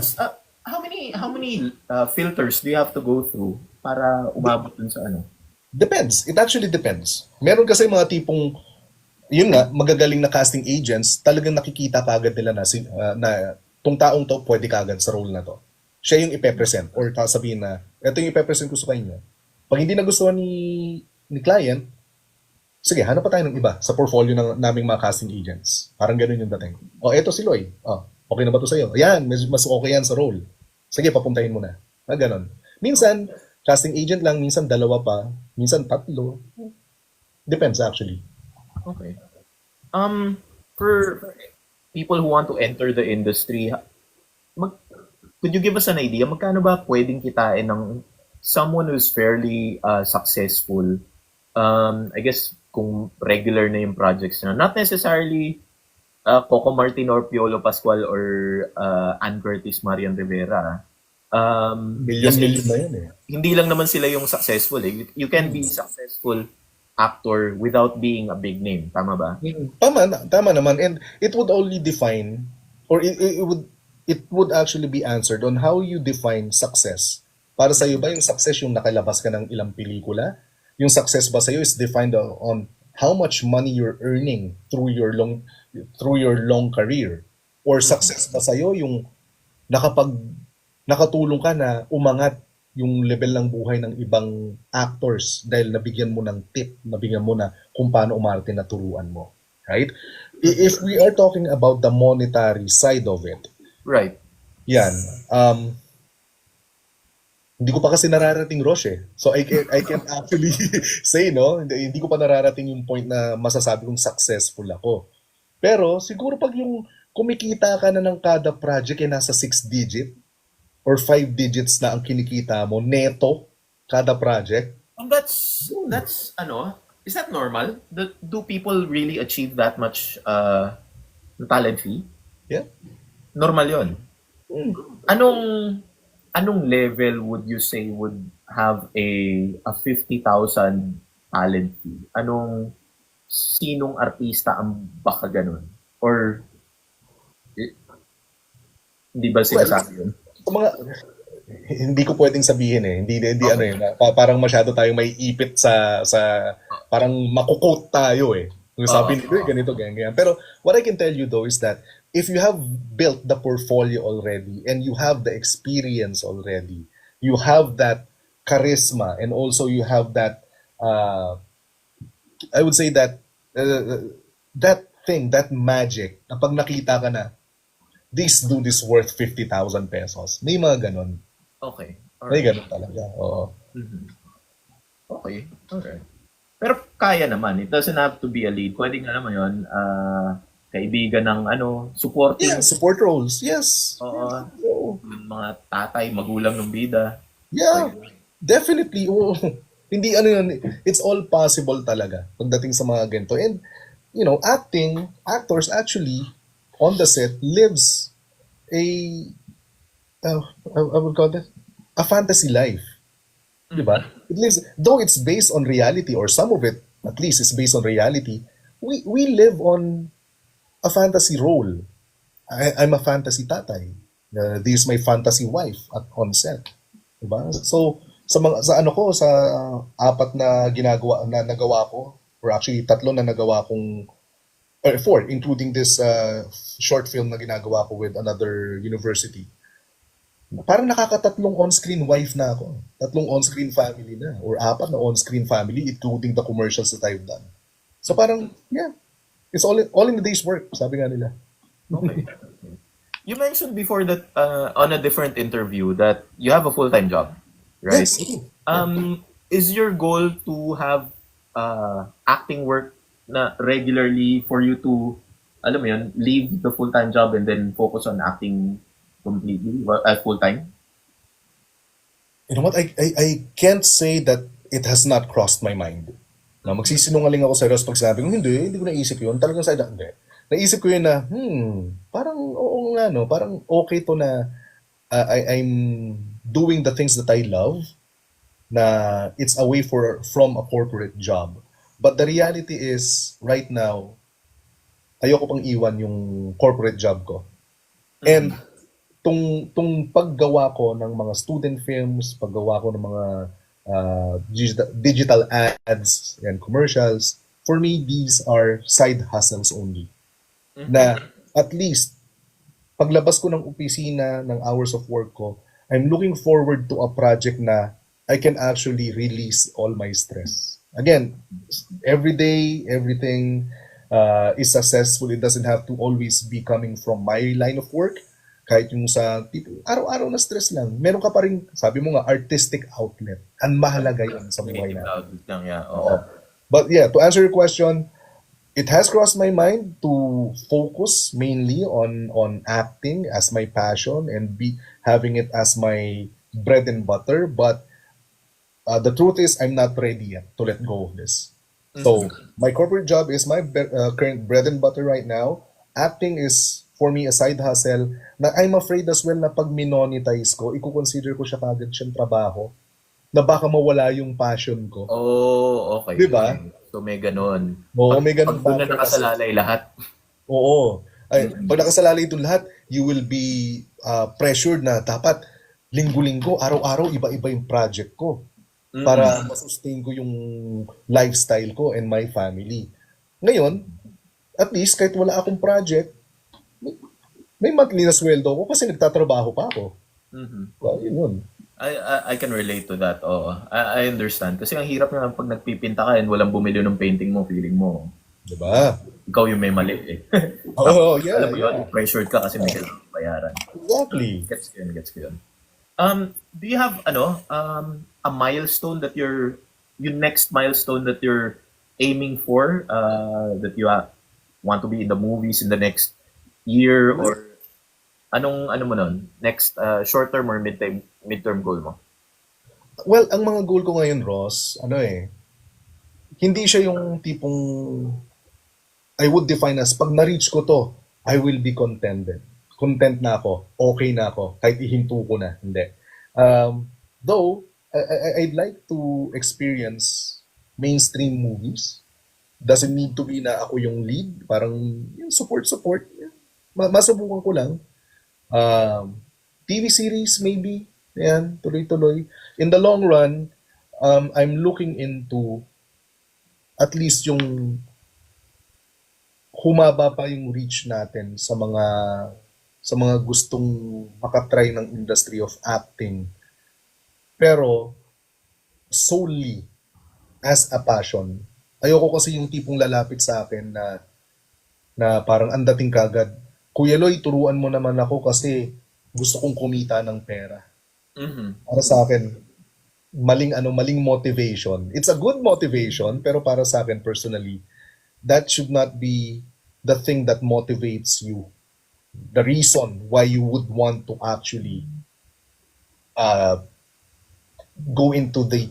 how many filters do you have to go through para umabot dun sa ano? Depends. It actually depends. Meron kasi mga tipong, yun nga, magagaling na casting agents, talagang nakikita kagad nila na tong taong to pwede kagad sa role na to. Siya yung ipepresent or sabihin na, ito yung ipepresent ko sa kanya. Pag hindi nagustuhan ni client, sige, hanap pa tayo ng iba sa portfolio ng naming mga casting agents. Parang ganun yung dating. Eto si Loy. Okay na ba to sa'yo? Ayan, mas okay yan sa role. Sige, papuntahin mo na. Ganun. Minsan, casting agent lang, minsan 2 pa, minsan 3. Depends actually. Okay. For people who want to enter the industry, could you give us an idea, magkano ba pwedeng kitain ng someone who's fairly successful? I guess kung regular na yung projects na, not necessarily Coco Martin or Piolo Pascual or Ann Curtis, Marian Rivera. Million na yan eh. Hindi lang naman sila yung successful eh. You can be successful actor without being a big name. Tama ba? Tama naman. And it would only define, or it would actually be answered on how you define success. Para sa iyo ba yung success yung nakalabas ka ng ilang pelikula? Yung success ba sa iyo is defined on how much money you're earning through your long career? Or success ba sa iyo yung nakatulong ka na umangat yung level ng buhay ng ibang actors dahil nabigyan mo ng tip, nabigyan mo na kung paano umarte na turuan mo. Right? If we are talking about the monetary side of it, right. Yan. Hindi ko pa kasi nararating, Rosh eh. So I can't actually say, no? Hindi ko pa nararating yung point na masasabi kong successful ako. Pero siguro pag yung kumikita ka na ng kada project ay nasa 6 digit or 5 digits na ang kinikita mo neto kada project. And that's is that normal? Do people really achieve that much talent fee? Yeah. Normal 'yon. anong level would you say would have a 50,000 talent fee? Sinong artista ang baka ganun? Or eh, hindi ba sinasabi yun? Mga, hindi ko pwedeng sabihin eh. Hindi ano yun. Parang masyado tayong may ipit sa parang makukot tayo eh. Kung sabi nito, ganito, ganyan. Pero what I can tell you though is that if you have built the portfolio already and you have the experience already, you have that charisma and also you have that, I would say that, that thing, that magic, na pag nakita ka na, this dude is worth 50,000 pesos. May mga ganon. Okay. May Alright. ganon talaga. Oo. Okay. Alright. Pero kaya naman. It doesn't have to be a lead. Pwede nga naman yun. Kaibigan ng supporting. Yeah, support roles. Yes. Oo. Oo. Mga tatay, magulang ng bida. Yeah, definitely. Oo. Hindi ano yun, it's all possible talaga pagdating sa mga ganito. And, you know, actors actually, on the set, lives a, I would call that, a fantasy life. Diba? It lives, though it's based on reality, or some of it, at least, is based on reality, we live on a fantasy role. I'm a fantasy tatay. This is my fantasy wife on set. Diba? So, sa apat na nagawa ko, or actually tatlo na nagawa kong, or four, including this short film na ginagawa ko with another university. Parang nakakatatlong on-screen wife na ako. Tatlong on-screen family na. Or apat na on-screen family, including the commercials that I've done. So parang, yeah, it's all in the day's work, sabi nga nila. Okay. You mentioned before that on a different interview that you have a full-time job, right? Yes. Is your goal to have acting work na regularly for you to, alam mo yun, leave the full-time job and then focus on acting completely at full-time? You know what? I can't say that it has not crossed my mind. Na magsisinungaling ako sa pag sabi ko, hindi ko naisip yun. Talagang hindi. Naisip ko yun na, parang oo nga, no? Parang okay to na I'm doing the things that I love, na it's away from a corporate job. But the reality is, right now, ayoko pang iwan yung corporate job ko. And tung paggawa ko ng mga student films, paggawa ko ng mga digital ads and commercials, for me, these are side hustles only. Na at least, paglabas ko ng opisina, ng hours of work ko, I'm looking forward to a project na I can actually release all my stress. Again, every day, everything is successful. It doesn't have to always be coming from my line of work. Kahit yung sa tipo, araw-araw na stress lang. Meron ka pa rin, sabi mo nga, artistic outlet. Ang mahalaga yun sa buhay Creative natin. outlet lang, yeah. But yeah, to answer your question, it has crossed my mind to focus mainly on acting as my passion and be having it as my bread and butter. But the truth is, I'm not ready yet to let go of this. So my corporate job is my current bread and butter right now. Acting is for me a side hustle na I'm afraid as well na pag minonetize ko, i-consider ko siya kagad siyang trabaho na baka mawala yung passion ko. Oh, okay. Diba? So may ganun. Oo, may ganun Pag doon na factor kasi. nakasalalay lahat. Oo. Ay, pag nakasalalay doon lahat, you will be pressured na dapat linggo-linggo, araw-araw, iba-iba yung project ko para masustain ko yung lifestyle ko and my family. Ngayon, at least kahit wala akong project, may monthly na sweldo ko kasi nagtatrabaho pa ako. Well, yun. I can relate to that. Oo. I understand. Kasi ang hirap naman pag nagpipinta ka and walang bumili ng painting mo, feeling mo, Diba? ikaw yung may mali eh. Oh, yeah. Alam mo yun, pressured ka kasi may kailangan bayaran. Exactly. Gets ko yun. Do you have a milestone that your next milestone that you're aiming for, that you want to be in the movies in the next year, or anong mo nun? Next short term or mid-term goal mo? Well, ang mga goal ko ngayon, Ross, hindi siya yung tipong I would define as pag na-reach ko to, I will be contented. Content na ako, okay na ako, kahit ihinto ko na. Hindi. Though, I'd like to experience mainstream movies. Doesn't need to be na ako yung lead. Parang yung support. Masubukan ko lang. TV series maybe. Ayan, tuloy-tuloy. In the long run, I'm looking into at least yung humaba pa yung reach natin sa mga gustong makatry ng industry of acting. Pero solely as a passion. Ayoko kasi yung tipong lalapit sa akin na parang ang dating kagad, Kuya Loy, turuan mo naman ako kasi gusto kong kumita ng pera. Para sa akin, maling motivation. It's a good motivation, pero para sa akin personally, that should not be the thing that motivates you. The reason why you would want to actually go into the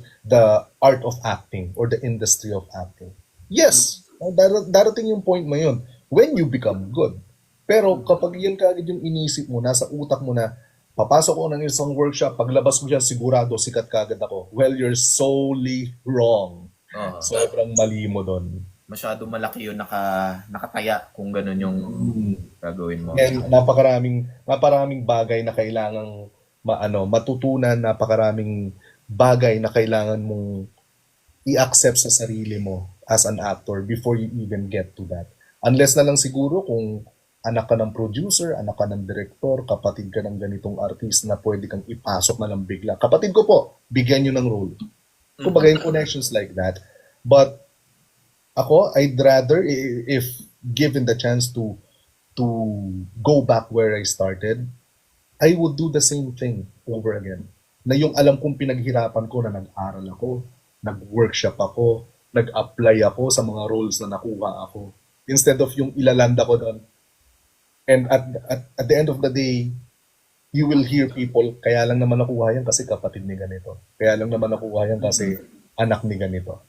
art of acting or the industry of acting. Yes, darating yung point mo yun when you become good. Pero kapag yan kagad yung inisip mo, nasa utak mo na, papasok ko ng isang workshop, paglabas ko dyan, sigurado, sikat kagad ako. Well, you're solely wrong. Sobrang mali mo doon. Masyado malaki yung nakataya kung ganun yung gagawin mo. And napakaraming bagay na kailangang matutunan, napakaraming bagay na kailangan mong i-accept sa sarili mo as an actor before you even get to that. Unless na lang siguro kung anak ka ng producer, anak ka ng director, kapatid ka ng ganitong artist na pwede kang ipasok na lang bigla. Kapatid ko po, bigyan nyo ng role. Kumbaga yung connections like that. But ako, I'd rather, if given the chance to go back where I started, I would do the same thing over again. Na yung alam kong pinaghirapan ko na nag-aral ako, nag-workshop ako, nag-apply ako sa mga roles na nakuha ako. Instead of yung ilalanda ko doon. And at the end of the day, you will hear people, kaya lang naman nakuha yan kasi kapatid ni ganito. Kaya lang naman nakuha yan kasi anak ni ganito.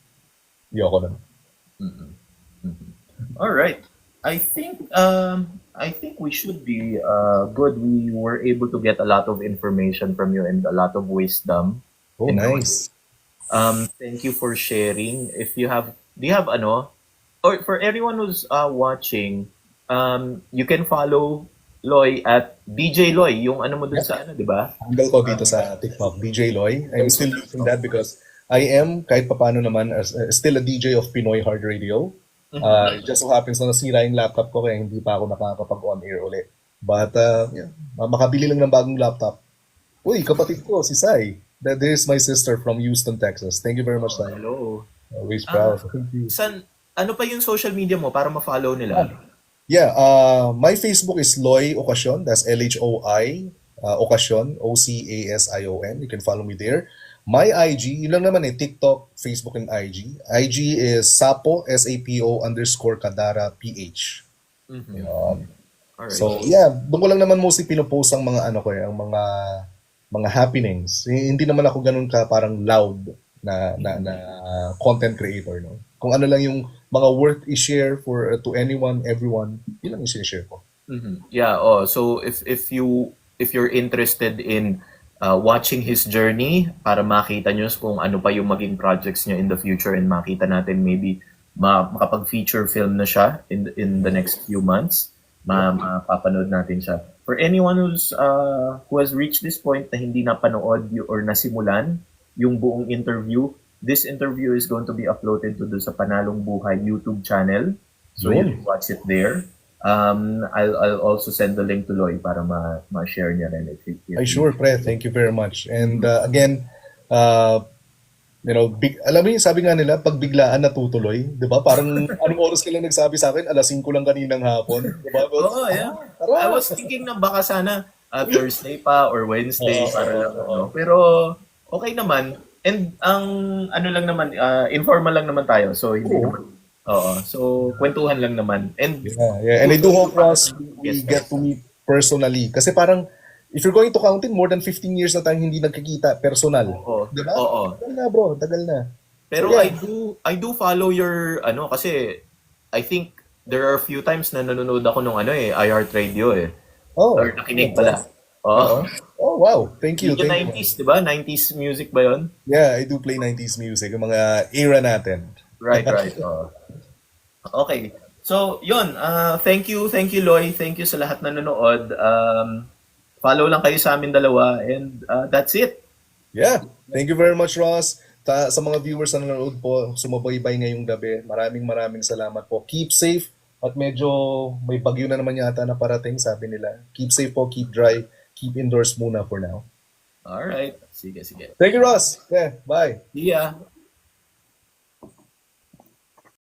Yoko lang. All right. I think we should be good. We were able to get a lot of information from you and a lot of wisdom. Oh, nice. Thank you for sharing. If you have, do you have or for everyone who's watching, you can follow Loy at DJ Loy, yung mo dun sa di ba? Handle ko dito sa TikTok, DJ Loy. I'm still using that because I am, kahit papano naman, still a DJ of Pinoy Hard Radio. It just so happens na nasira yung laptop ko kaya hindi pa ako nakakapag-on-air ulit. But, makabili lang ng bagong laptop. Uy, kapatid ko, si Sai. There's my sister from Houston, Texas. Thank you very much, Sai. Hello. Always proud. Thank you. Ano pa yung social media mo para ma-follow nila? Yeah, my Facebook is Loy Ocasyon. That's L-H-O-I, Ocasyon, O-C-A-S-I-O-N. You can follow me there. My IG, yun lang naman TikTok, Facebook, and IG. IG is Sapo, SAPO_Kadara PH. Yun. Alright. So, yeah, doon ko lang naman mostly pinopost ang mga ang mga happenings. Hindi naman ako ganun ka parang loud na content creator, no. Kung ano lang yung mga worth i-share for to anyone, everyone, yun lang i-share ko. Yeah, so if you're interested in watching his journey para makita nyo kung ano pa yung maging projects niya in the future and makita natin maybe makapag-feature film na siya in the next few months, mapapanood natin siya. For anyone who has reached this point na hindi napanood or nasimulan yung buong interview, this interview is going to be uploaded to sa Panalong Buhay YouTube channel. So you can watch it there. I'll also send the link to Loy para ma-share niya rin. Ay, sure, pre. Thank you very much. And again, alam mo yung sabi nga nila, pag biglaan natutuloy, di ba? Parang anong oras ka lang nagsabi sa akin? 5:00 lang kaninang hapon. Di ba? Oo, yeah. I was thinking na baka sana Thursday pa or Wednesday para pero okay naman. And ang lang naman, informal lang naman tayo. So hindi naman. So kwentuhan lang naman. And yeah. And I do hope we get to meet personally. Kasi parang if you're going to count in, more than 15 years na tayong hindi nagkikita personal. Diba? Oo. Tagal na, bro. Tagal na. Pero yeah. I do follow your kasi I think there are a few times na nanonood ako nung iHeart Radio . Or nakinig pala. Oh, wow. Thank you. Yung Thank you. 90s, di ba? 90s music ba yun? Yeah, I do play 90s music, yung mga era natin. Right, right. Okay. So, yun. Thank you, Loy. Thank you sa lahat na nanonood. Follow lang kayo sa amin dalawa and that's it. Yeah. Thank you very much, Ross. Sa mga viewers na nanonood po, sumabaybay ngayong gabi, maraming salamat po. Keep safe at medyo may bagyo na naman yata na parating, sabi nila. Keep safe po, keep dry, keep indoors muna for now. Alright. Sige. Thank you, Ross. Yeah, bye. See ya.